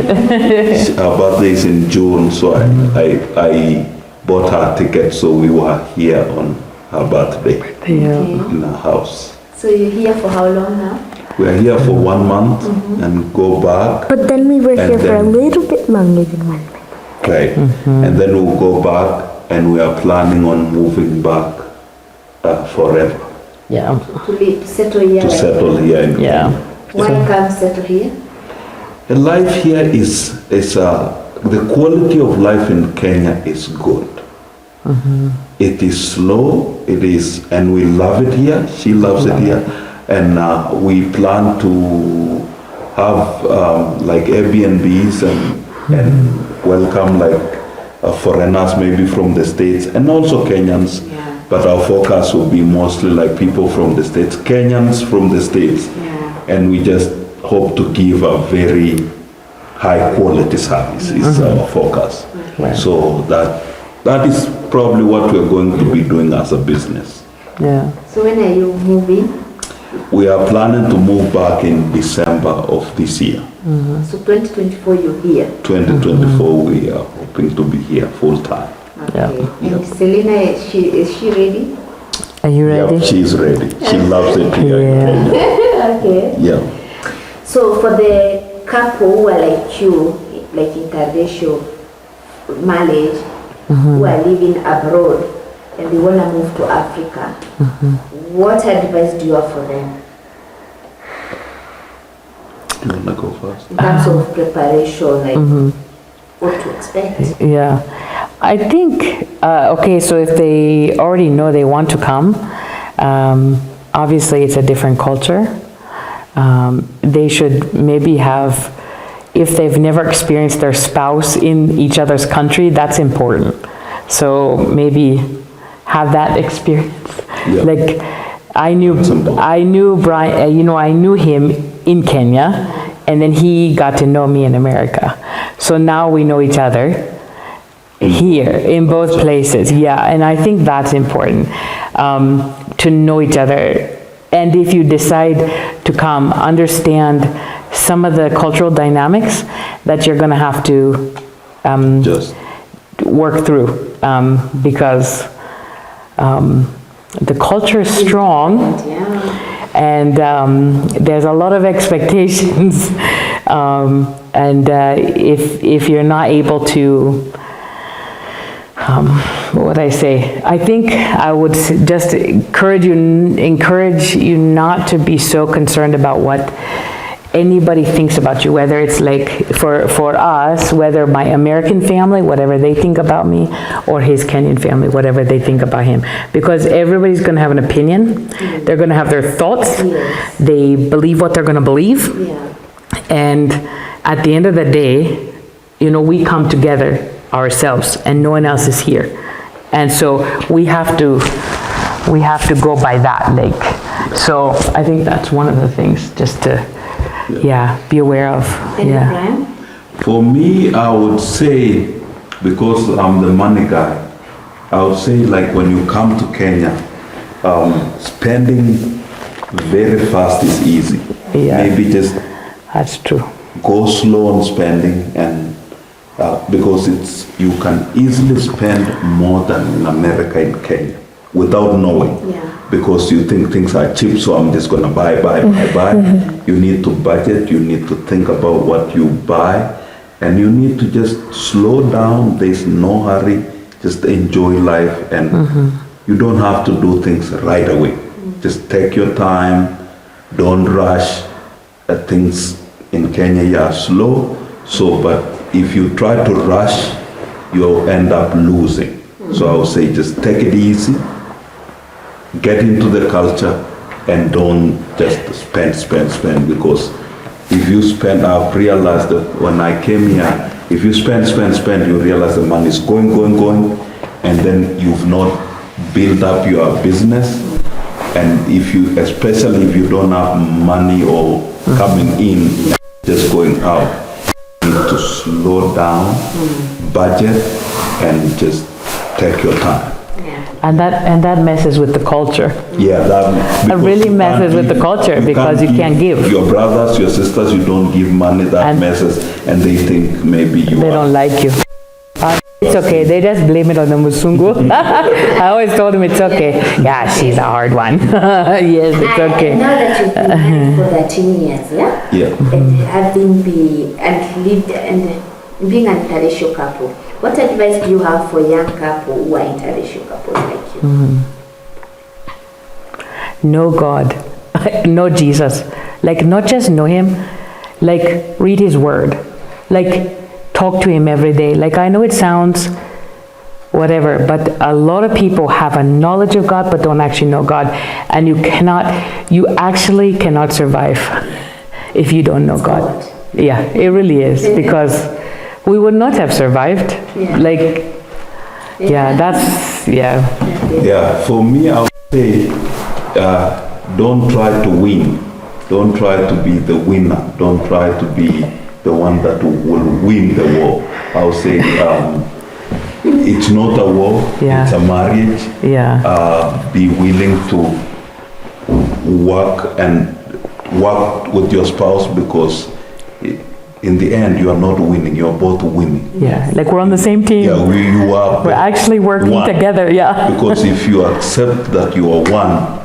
Her birthday is in June, so I bought her a ticket, so we were here on her birthday Yeah. in her house. So you're here for how long now? We are here for 1 month and go back, But then we were And here for a then- little bit longer than 1 month. right? And then we'll go back, and we are planning on moving back forever Yeah, To live, to settle here? to like- settle here in yeah. Kenya. Why come settle here? The life here is the quality of life in Kenya is good. It is slow, and we love it here. She loves it here, and we plan to have like Airbnbs and welcome like foreigners maybe from the States and also Kenyans. Yeah. But our focus will be mostly like people from the States, Kenyans from the States. Yeah. And we just hope to give a very high quality service is our focus. So that is probably what we're going to be doing as a business. Yeah. So when are you moving? We are planning to move back in December of this year. So 2024 you're here. 2024 we are hoping to be here full time. Yeah. Okay. And Selena, is she ready? Are you Yeah, ready? she's ready. She loves it here. Yeah. Okay. Yeah. So for the couple who are like you, like interracial marriage, who are living abroad and they want to move to Africa, what advice do you have for them? You want to go first? In terms of preparation, like what to expect? Yeah, I think, okay, so if they already know they want to come, obviously it's a different culture. They should maybe have, if they've never experienced their spouse in each other's country, that's important. So maybe have that experience. Yeah. Like I knew Brian, I knew him in Kenya, and then he got to know me in America. So now we know each other here in both places. Yeah, and I think that's important, to know each other. And if you decide to come, understand some of the cultural dynamics that you're going to have to Just work through, because the culture is strong, Yeah. and there's a lot of expectations, and if you're not able to, what would I say? I think I would just encourage you not to be so concerned about what anybody thinks about you, whether it's like for us, whether my American family, whatever they think about me, or his Kenyan family, whatever they think about him, because everybody's going to have an opinion. They're going to have their thoughts. Yes. They believe what they're going to believe, Yeah. and at the end of the day, we come together ourselves, and no one else is here, and so we have to go by that. So I think that's one of the things, just to be aware of. And Brian? for me, I would say, because I'm the money guy, I would say like when you come to Kenya, spending very fast is easy. Yeah. Maybe just That's true. go slow on spending, and because you can easily spend more than in America in Kenya without knowing. Yeah. Because you think things are cheap, so I'm just gonna buy. You need to budget, you need to think about what you buy, and you need to just slow down. There's no hurry, just enjoy life, and you don't have to do things right away. Just take your time, don't rush. Things in Kenya are slow, but if you try to rush, you'll end up losing. So I would say just take it easy, get into the culture, and don't just spend, because if you spend, I've realized that when I came here, if you spend, you realize the money is going, and then you've not built up your business. And especially if you don't have money or coming in, just going out, you need to slow down, budget, and just take your time. And that messes with the culture. Yeah, It really messes with the culture, because you can't give. Your brothers, your sisters, you don't give money, that messes, and they think maybe They don't like you. It's okay, they just blame it on the Musungu. I always told them it's okay. Yeah, she's a hard one. Yes, it's okay. I know that you've been married for 13 years, yeah? Yeah. And having lived and being an interracial couple, what advice do you have for young couple who are interracial couples like you? Know God, know Jesus. Like, not just know him, like, read his word. Like, talk to him every day. Like, I know it sounds whatever, but a lot of people have a knowledge of God but don't actually know God. And you actually cannot survive if you don't know God. Yeah, it really is, because we would not have survived. Yeah, for me, I would say, don't try to win. Don't try to be the winner. Don't try to be the one that will win the war. I would say, it's not a war, it's a marriage. Yeah. Be willing to work with your spouse, because in the end, you are not winning, you are both winning. Yeah, like we're on the same team. Yeah, you are. We're actually working one. together, yeah. Because if you accept that you are one,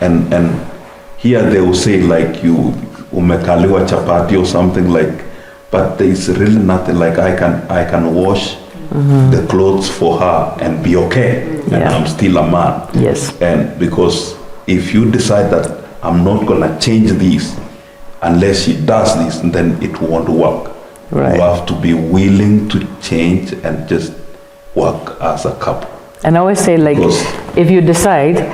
and here they will say like umekaliwa chapati or something like, but there is really nothing like I can wash the clothes for her and be okay, and Yeah. I'm still a man. Yes. And because if you decide that I'm not gonna change this unless she does this, then it won't work. Right. You have to be willing to change and just work as a couple. And I always say, like, Because- if you decide,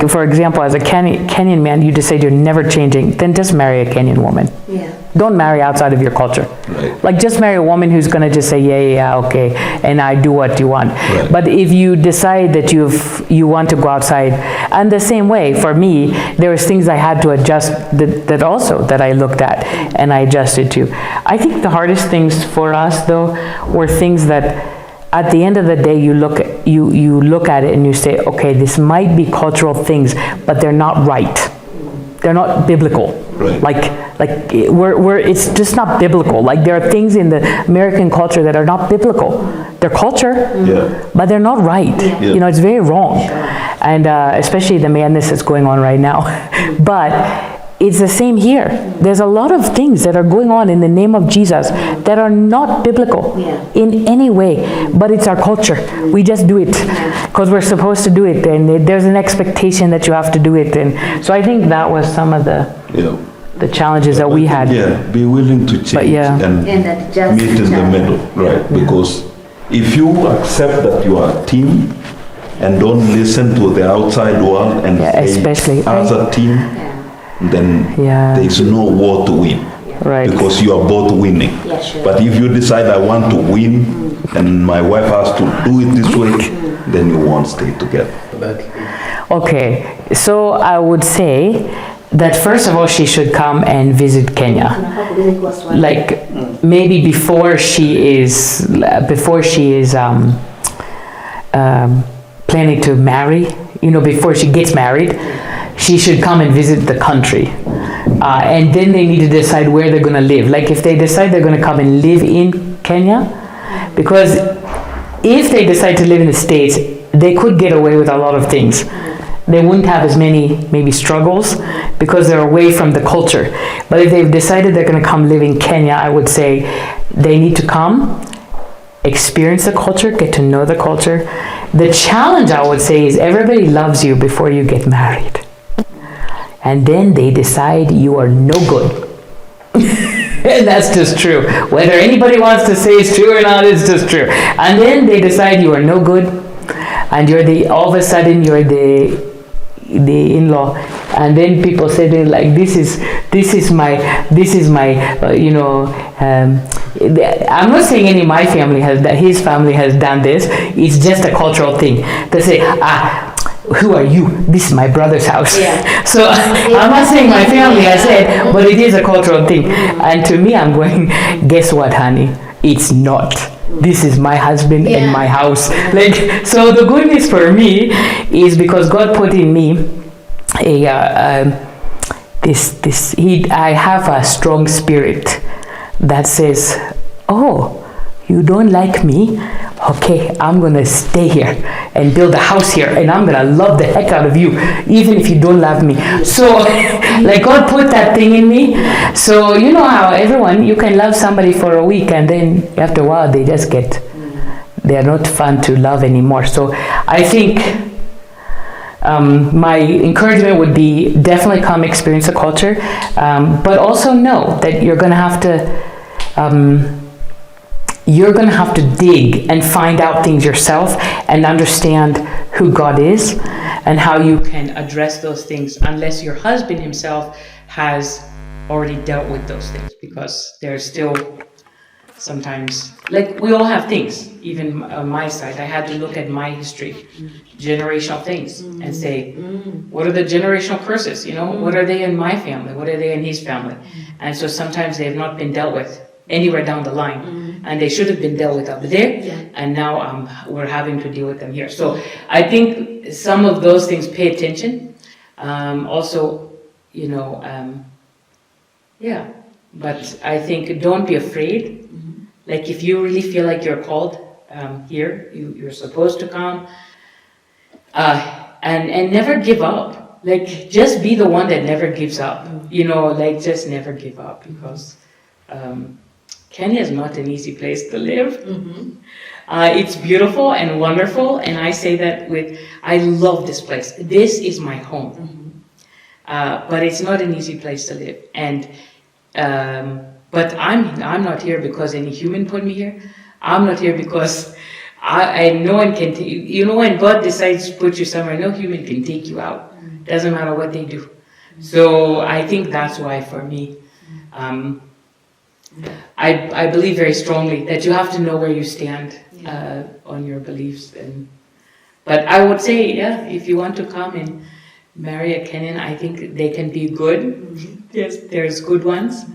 for example, as a Kenyan man, you decide you're never changing, then just marry a Kenyan woman. Yeah. Don't marry outside of your culture. Right. Like, just marry a woman who's gonna just say, yeah, okay, and I do what you want. Right. But if you decide that you want to go outside, and the same way, for me, there was things I had to adjust that I looked at and I adjusted to. I think the hardest things for us, though, were things that at the end of the day, you look at it and you say, okay, this might be cultural things, but they're not right. They're not biblical. Right. Like it's just not biblical. Like, there are things in the American culture that are not biblical. They're culture, Yeah. but they're not right. Yeah. You know, it's very wrong. And especially the madness that's going on right now. But it's the same here. There's a lot of things that are going on in the name of Jesus that are not biblical in any way, but it's our culture. We just do it because we're supposed to do it, and there's an expectation that you have to do it. And so I think that was some of the challenges that we had. Yeah, be willing to change yeah. and And adjust meet in each the other. middle, right? Because if you accept that you are a team and don't listen to the outside world and Yeah, say, especially, as a team, then Yeah. there is no war to win. Right. Because you are both winning. Yeah, sure. But if you decide I want to win and my wife has to do it this way, then you won't stay together. Okay, so I would say that first of all, she should come and visit Kenya. Like, maybe before she is planning to marry, before she gets married, she should come and visit the country. And then they need to decide where they're gonna live. Like, if they decide they're gonna come and live in Kenya, because if they decide to live in the States, they could get away with a lot of things. They wouldn't have as many, maybe, struggles because they're away from the culture. But if they've decided they're gonna come live in Kenya, I would say they need to come, experience the culture, get to know the culture. The challenge, I would say, is everybody loves you before you get married. And then they decide you are no good. And that's just true. Whether anybody wants to say it's true or not, it's just true. And then they decide you are no good, and all of a sudden you're the in-law, and then people say they're like, this is my I'm not saying any of my family his family has done this. It's just a cultural thing. They say, who are you? This is my brother's house. Yeah. So I'm not saying my family has said, but it is a cultural thing. And to me, I'm going, guess what, honey? It's not. This is my husband and my house. Like, so the goodness for me is because God put in me I have a strong spirit that says, oh, you don't like me? Okay, I'm gonna stay here and build a house here, and I'm gonna love the heck out of you, even if you don't love me. So, like, God put that thing in me. So, you know how you can love somebody for a week, and then after a while, they're not fun to love anymore. So, I think my encouragement would be definitely come experience the culture, but also know that you're gonna have to dig and find out things yourself and understand who God is and how you can address those things unless your husband himself has already dealt with those things, because there's still sometimes, like, we all have things. Even on my side, I had to look at my history, generational things, and say, what are the generational curses? What are they in my family? What are they in his family? And so sometimes they have not been dealt with anywhere down the line, and they should have been dealt with up there, and now we're having to deal with them here. So I think some of those things, pay attention. Also, but I think don't be afraid. Like, if you really feel like you're called here, you're supposed to come, and never give up. like just be the one that never gives up, like just never give up, because Kenya is not an easy place to live. It's beautiful and wonderful, and I say that I love this place. This is my home. But it's not an easy place to live. And but I'm not here because any human put me here. I'm not here because no one can when God decides to put you somewhere, no human can take you out. Doesn't matter what they do. So I think that's why for me, I believe very strongly that you have to know where you stand on your beliefs. But I would say, if you want to come and marry a Kenyan, I think they can be good. Yes, there's good ones.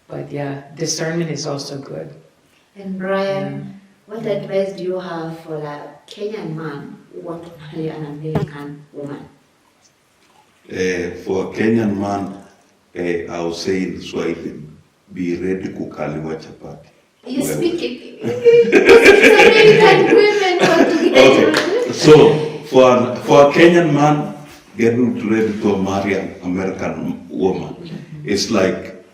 But discernment is also good. And Brian, what advice do you have for a Kenyan man who wants to marry an American woman? For a Kenyan man, I would say in Swahili, be ready kukaliwa chapati. You speak it. American women want to get Okay, so for a Kenyan man getting ready to marry an American woman, it's like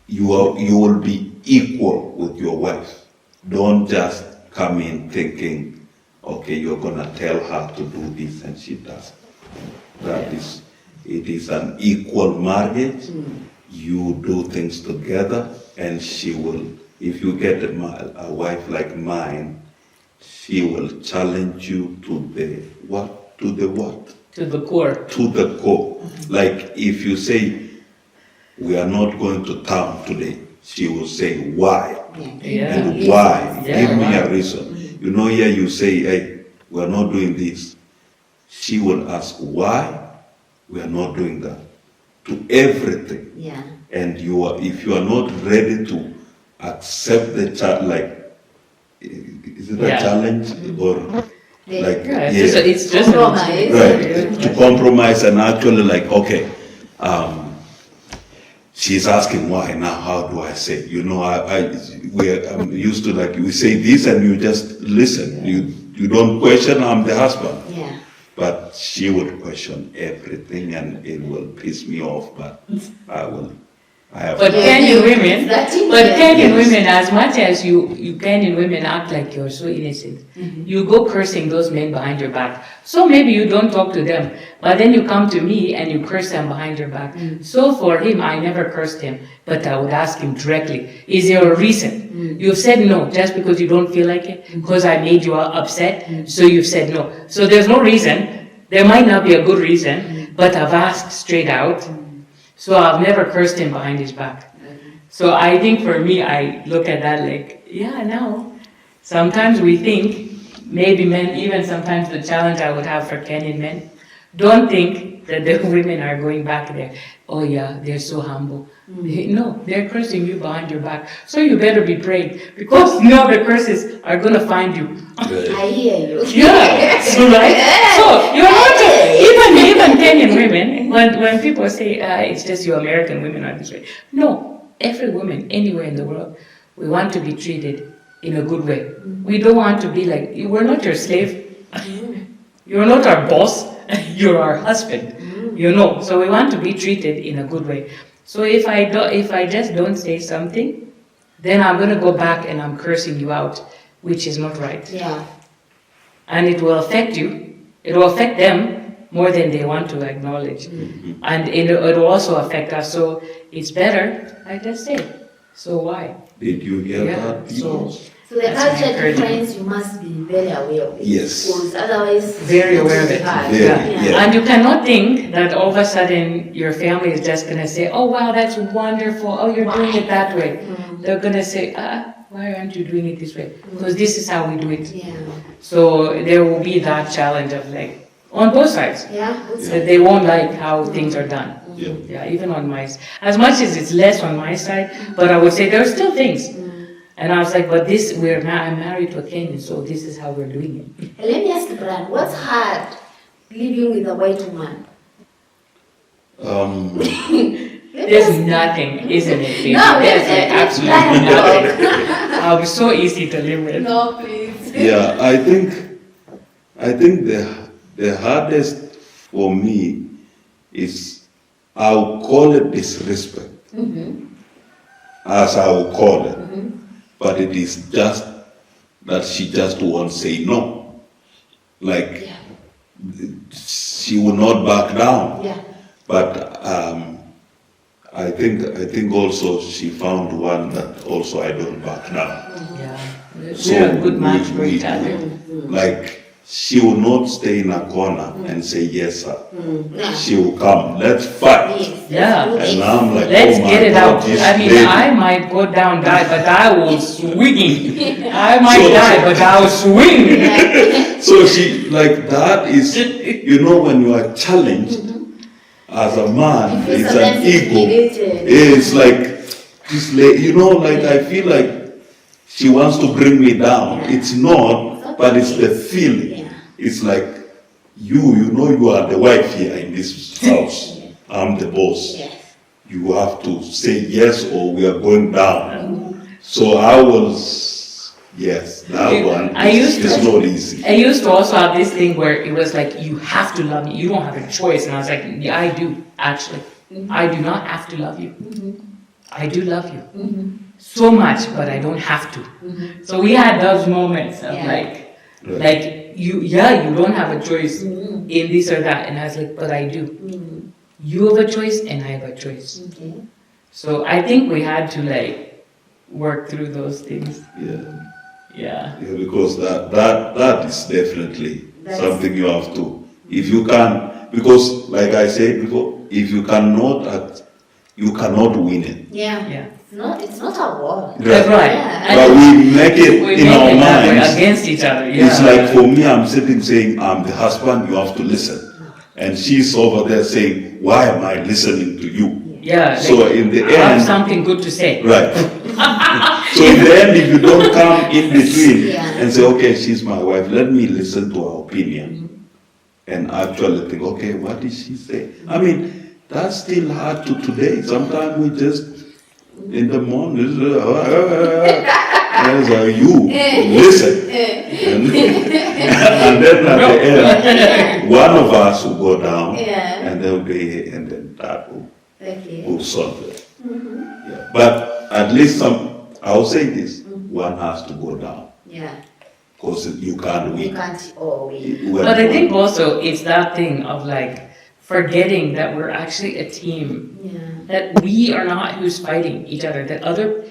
you will be equal with your wife. Don't just come in thinking, okay, you're gonna tell her to do this and she does. It is an equal marriage. You do things together, and she will. If you get a wife like mine, she will challenge you to the what? To the what? To the core. To the core. Like if you say, we are not going to town today, she will say, why? And why? Give me a reason. Here you say, hey, we are not doing this. She will ask, why? We are not doing that. To everything. Yeah. And if you are not ready to accept the challenge, is it a challenge or it's just compromise. Right, to compromise and actually okay, she's asking why now, how do I say? I'm used to we say this and you just listen. You don't question, I'm the husband. Yeah. But she will question everything and it will piss me off, but I have But Kenyan Kenyan women, as much as you Kenyan women act like you're so innocent, you go cursing those men behind your back. So maybe you don't talk to them, but then you come to me and you curse them behind your back. So for him, I never cursed him, but I would ask him directly, is there a reason? You've said no just because you don't feel like it, because I made you upset, so you've said no. So there's no reason. There might not be a good reason, but I've asked straight out. So I've never cursed him behind his back. So I think for me, I look at that now. Sometimes we think, maybe men, even sometimes the challenge I would have for Kenyan men, don't think that the women are going back there. Oh yeah, they're so humble. No, they're cursing you behind your back. So you better be praying, because now the curses are going to find you. I hear you. Yeah, so right? So you're not even Kenyan women, when people say it's just you American women are this way. No, every woman anywhere in the world, we want to be treated in a good way. We don't want to be like, we're not your slave. You're not our boss. You're our husband. So we want to be treated in a good way. So if I just don't say something, then I'm going to go back and I'm cursing you out, which is not right. Yeah. And it will affect you. It will affect them more than they want to acknowledge. And it will also affect us. So it's better, I just say. So why? Did you hear that? So the culture difference, you must be very aware of it. Yes. Because otherwise, Very aware of it. Yeah. And you cannot think that all of a sudden your family is just going to say, oh wow, that's wonderful. Oh, you're doing it that way. They're going to say, why aren't you doing it this way? Because this is how we do it. Yeah. So there will be that challenge of on both sides. Yeah. That they won't like how things are done. Yeah. Even on my side. As much as it's less on my side, but I would say there are still things. And I was like, but I'm married to a Kenyan, so this is how we're doing it. And let me ask Brian, what's hard living with a white woman? There's nothing, isn't it, baby? No, There's absolutely nothing. I'll be so easy to live with. No, please. Yeah, I think I think the hardest for me is, I'll call it disrespect, as I will call it, but it is just that she just won't say no. Like, she will not back down. Yeah. But I think also she found one that also I don't back down. Yeah. We're a good match for each other. Like, she will not stay in a corner and say yes, sir. She will come. Let's fight. Yeah. And I'm like, Let's oh my get it God, out. this I mean, lady. I might go down, die, but I will swing. I might So- die, but I'll swing. So she, like, that is, you know, when you are challenged as a man, You feel it's an sometimes ego. intimidated. It's like, this you know, like, I feel like she wants to bring me down. It's not, but it's the feeling. It's like, you know you are the wife here in this house. I'm the boss. Yes. You have to say yes or we are going down. So I was, yes, that one I used is to- not easy. I used to also have this thing where it was like, you have to love me. You don't have a choice. And I was like, yeah, I do, actually. I do not have to love you. I do love you. So much, but I don't have to. So we had those moments of like, you don't have a choice in this or that. And I was like, but I do. You have a choice and I have a choice. Okay. So I think we had to like work through those things. Yeah. Yeah. Yeah, because that is definitely something you have to, if you can, because like I said before, if you cannot act, you cannot win it. Yeah. Yeah. It's not a war. That's right. Yeah. But we make it We in make our it that way, minds. against each other. Yeah. It's like, for me, I'm sitting saying, I'm the husband, you have to listen. And she's over there saying, why am I listening to you? Yeah. So in the I have end, something good to say. right. So in the end, if you don't come in between Yeah. and say, okay, she's my wife, let me listen to her opinion. And actually think, okay, what did she say? I mean, that's still hard to today. Sometimes we just, in the morning, you listen. And then at the end, one of us will go down, Yeah. and then then that Okay. will solve it. Yeah. But at least I'll say this, one has to go down, Yeah. because you can't You win. can't always. But I think also it's that thing of like forgetting that we're actually a team. Yeah. That we are not who's fighting each other, that other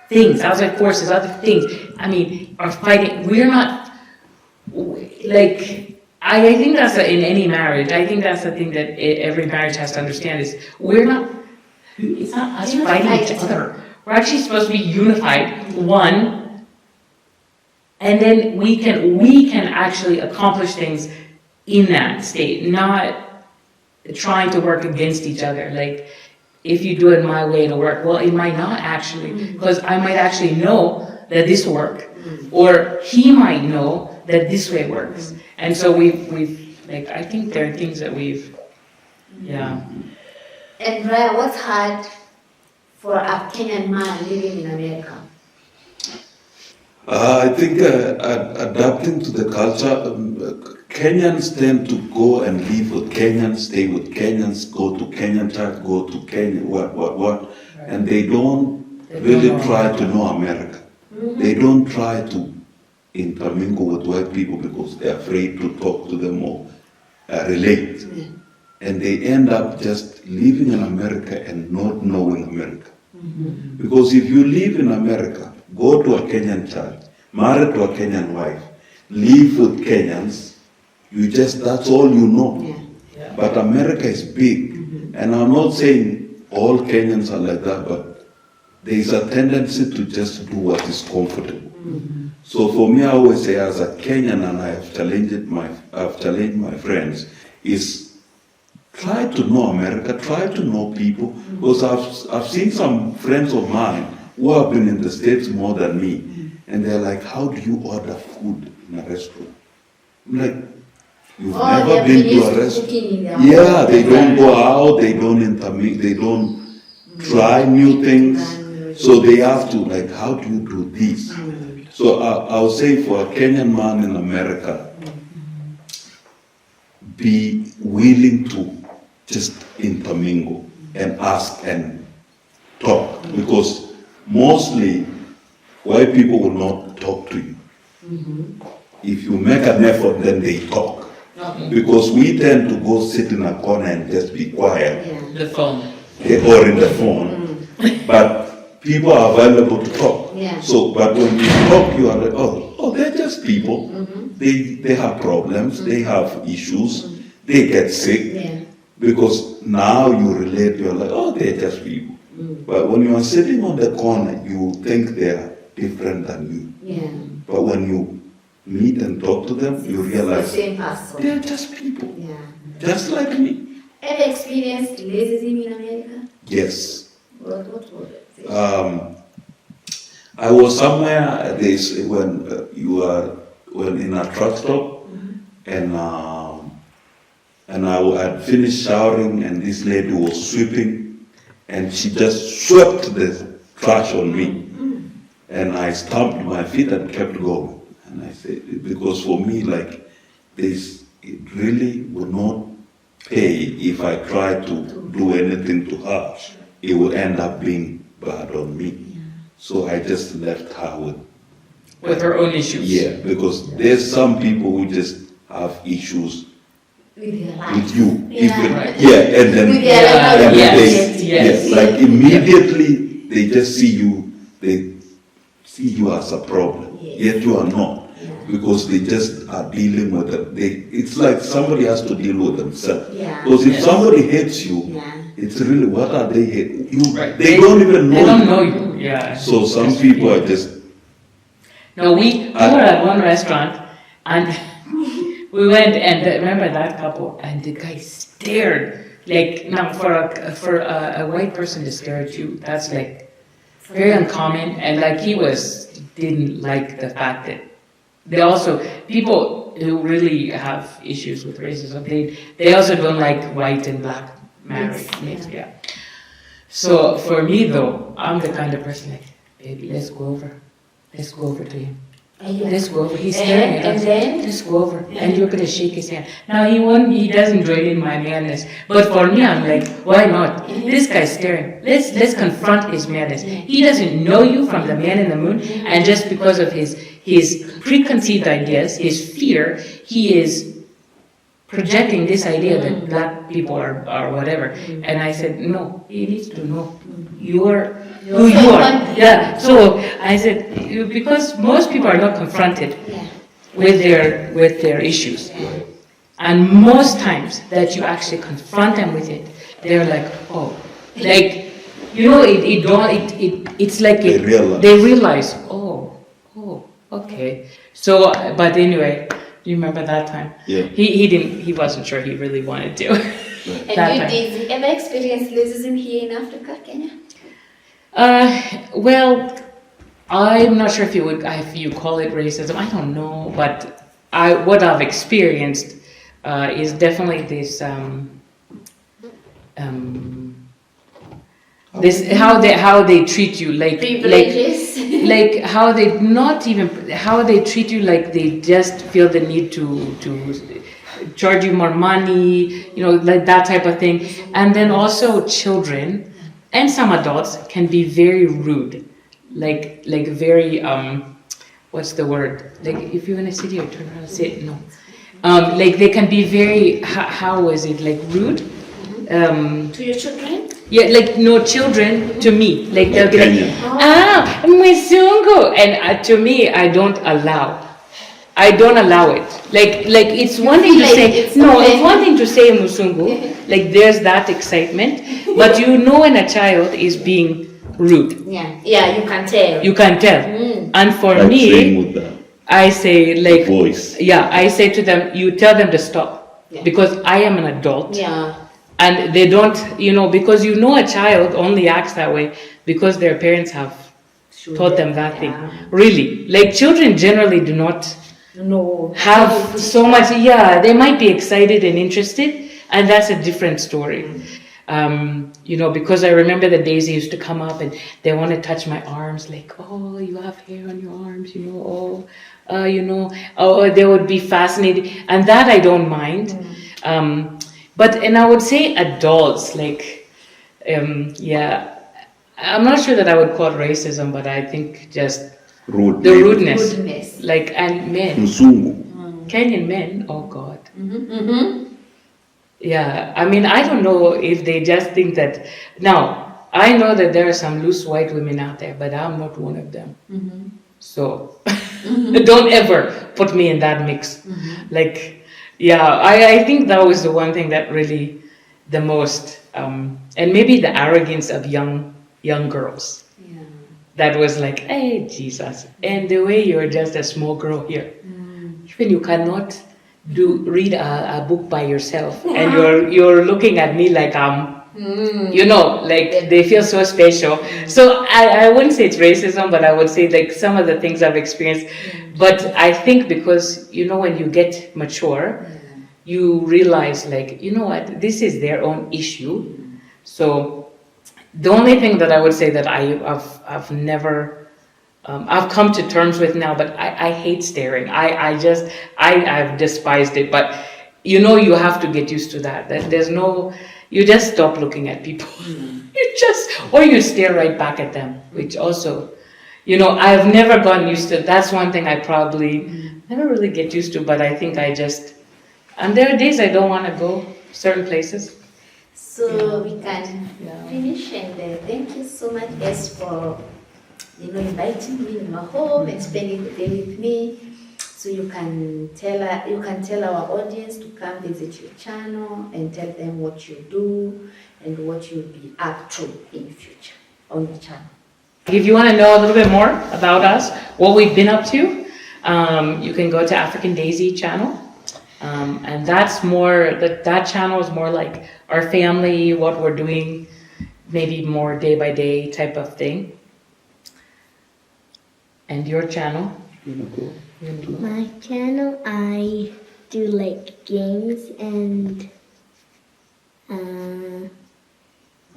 things, outside forces, other things, I mean, are fighting. We're not, like, I think that's in any marriage, I think that's the thing that every marriage has to understand is we're not, it's not us fighting each other. We're actually supposed to be unified, one, and then we can actually accomplish things in that state, not trying to work against each other. Like, if you do it my way, it'll work. Well, it might not actually, because I might actually know that this will work, or he might know that this way works. And so we've like, I think there are things that we've, yeah. And Raya, what's hard for a Kenyan man living in America? I think adapting to the culture, Kenyans tend to go and live with Kenyans, stay with Kenyans, go to Kenyan church, go to Kenya, what, and they don't really try to know America. They don't try to intermingle with white people because they're afraid to talk to them or relate. And they end up just living in America and not knowing America. Because if you live in America, go to a Kenyan church, marry to a Kenyan wife, live with Kenyans, that's all you know. Yeah. But America is big. And I'm not saying all Kenyans are like that, but there is a tendency to just do what is comfortable. So for me, I always say as a Kenyan, and I have challenged my friends, is try to know America, try to know people, because I've seen some friends of mine who have been in the States more than me, and they're like, how do you order food in a restaurant? I'm like, you've never been to a restaurant. Yeah, they don't go out, they don't intermix, they don't try new things, so they have to, like, how do you do this? So I'll say for a Kenyan man in America, be willing to just intermingle and ask and talk, because mostly white people will not talk to you. If you make an effort, then they talk. Because we tend to go sit in a corner and just be quiet. The phone. Or in the phone. But people are available to talk. So, but when you talk, you are like, oh, they're just people. They have problems, they have issues, they get sick. Because now you relate, you're like, oh, they're just people. But when you are sitting on the corner, you think they're different than you. But when you meet and talk to them, you realize they're just people, just like me. Ever experienced racism in America? Yes. What was it? I was somewhere when in a truck stop, and I had finished showering, and this lady was sweeping, and she just swept the trash on me, and I stamped my feet and kept going. And I said, because for me, like this, it really would not pay if I try to do anything to her. It would end up being bad on me. So I just left her with her own issues. Yeah, because there's some people who just have issues with you. And then Yes. like immediately they just see you as a problem. Yet you are not. Because they just are dealing with it. It's like somebody has to deal with themselves. Because if somebody hates you, it's really, what are they hating? They don't even know They don't you. know you. Yeah. So some people are just... No, we were at one restaurant, and we went, and remember that couple, and the guy stared. Like, now for a white person to stare at you, that's like very uncommon, and like didn't like the fact that they also, people who really have issues with racism, they also don't like white and black marriage. Yeah. So for me though, I'm the kind of person like, baby, let's go over to him. Let's go over. He's staring at us. Let's go over, and you're gonna shake his hand. Now he doesn't join in my madness, but for me, I'm like, why not? This guy's staring. Let's confront his madness. He doesn't know you from the man in the moon, and just because of his preconceived ideas, his fear, he is projecting this idea that black people are whatever. And I said, no, he needs to know who you are. Yeah. So I said, because most people are not confronted with their issues, and most times that you actually confront them with it, they're like, oh, like, you know, it's like they realize, oh, okay. So, but anyway, do you remember that time? Yeah. He wasn't sure he really wanted to. And did you ever experience racism here in Africa, Kenya? Well, I'm not sure if you call it racism. I don't know, but what I've experienced is definitely this how they treat you, like how they treat you, like they just feel the need to charge you more money, you know, like that type of thing. And then also children and some adults can be very rude, like very what's the word? Like if you're in a city, or turn around and say it. No, like they can be very how is it, like rude to your children? Yeah, like no, children to me, like they'll get Muzungu, and to me I don't allow it. Like it's one thing to say it's one thing to say Muzungu, like there's that excitement, but you know when a child is being rude. Yeah, you can tell. You can tell. And for like me, I say like voice. Yeah, I say to them, you tell them to stop, because I am an adult. Yeah. And they don't, you know, because you know a child only acts that way because their parents have taught them that thing. Really, like children generally do not have so much. Yeah, they might be excited and interested, and that's a different story. You know, because I remember the days they used to come up and they want to touch my arms, like, oh, you have hair on your arms, you know, they would be fascinated, and that I don't mind. And I would say adults, like, yeah, I'm not sure that I would call it racism, but I think just Rude. the rudeness. Goodness. Like, and men, Mzungu. Kenyan men, oh God. Yeah, I mean, I don't know if they just think that. Now, I know that there are some loose white women out there, but I'm not one of them. So, don't ever put me in that mix. Like, yeah, I think that was the one thing that really, the most, and maybe the arrogance of young girls. Yeah. That was like, hey, Jesus. And the way you're just a small girl here. Even you cannot read a book by yourself. And you're looking at me like you know, like they feel so special. So I wouldn't say it's racism, but I would say like some of the things I've experienced. But I think because, you know, when you get mature, you realize like, you know what, this is their own issue. So the only thing that I would say that I've never I've come to terms with now, but I hate staring. I've despised it. But you know, you have to get used to that. That there's no, you just stop looking at people. Or you stare right back at them, which also, you know, I've never gotten used to. That's one thing I probably never really get used to. But I think and there are days I don't want to go certain places. So we can finish, and thank you so much, guys, for inviting me in your home and spending the day with me. So you can tell our audience to come visit your channel and tell them what you do and what you'll be up to in the future on the channel. If you want to know a little bit more about us, what we've been up to, you can go to African Daisy channel. And that's more, that channel is more like our family, what we're doing, maybe more day by day type of thing. And your channel? My channel, I do like games and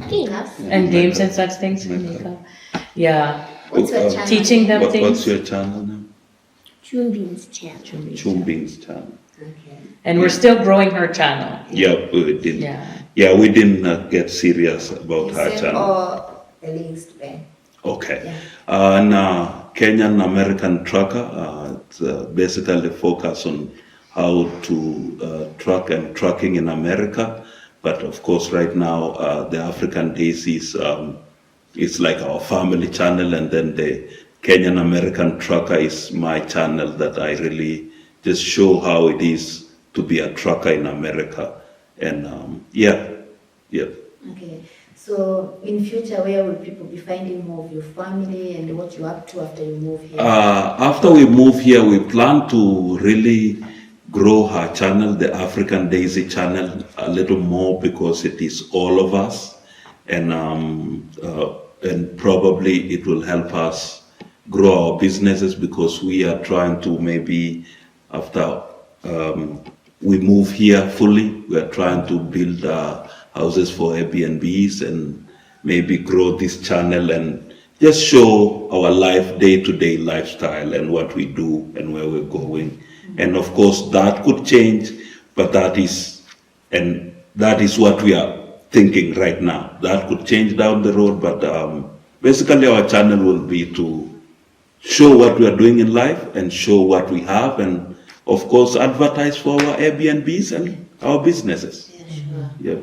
Games and such things. Yeah. What's your channel? Teaching them things. What's your channel name? Chumbin's channel. Chumbin's channel. Okay. And we're still growing her channel. Yeah, we didn't. Yeah. We didn't get serious about her Send channel. all the links to them. Okay. Yeah. And Kenyan American Trucker, it's basically focus on how to trucking in America. But of course, right now, the African Daisies, it's like our family channel, and then the Kenyan American Trucker is my channel that I really just show how it is to be a trucker in America. And Okay. So in future, where will people be finding more of your family and what you're up to after you move here? After we move here, we plan to really grow her channel, the African Daisy channel, a little more, because it is all of us, and probably it will help us grow our businesses, because we are trying to maybe after we move here fully, we are trying to build houses for Airbnbs and maybe grow this channel and just show our life, day-to-day lifestyle and what we do and where we're going. And of course that could change, but that is what we are thinking right now. That could change down the road, but basically our channel will be to show what we are doing in life and show what we have, and of course advertise for our Airbnbs and our businesses. Yeah, sure. Yeah.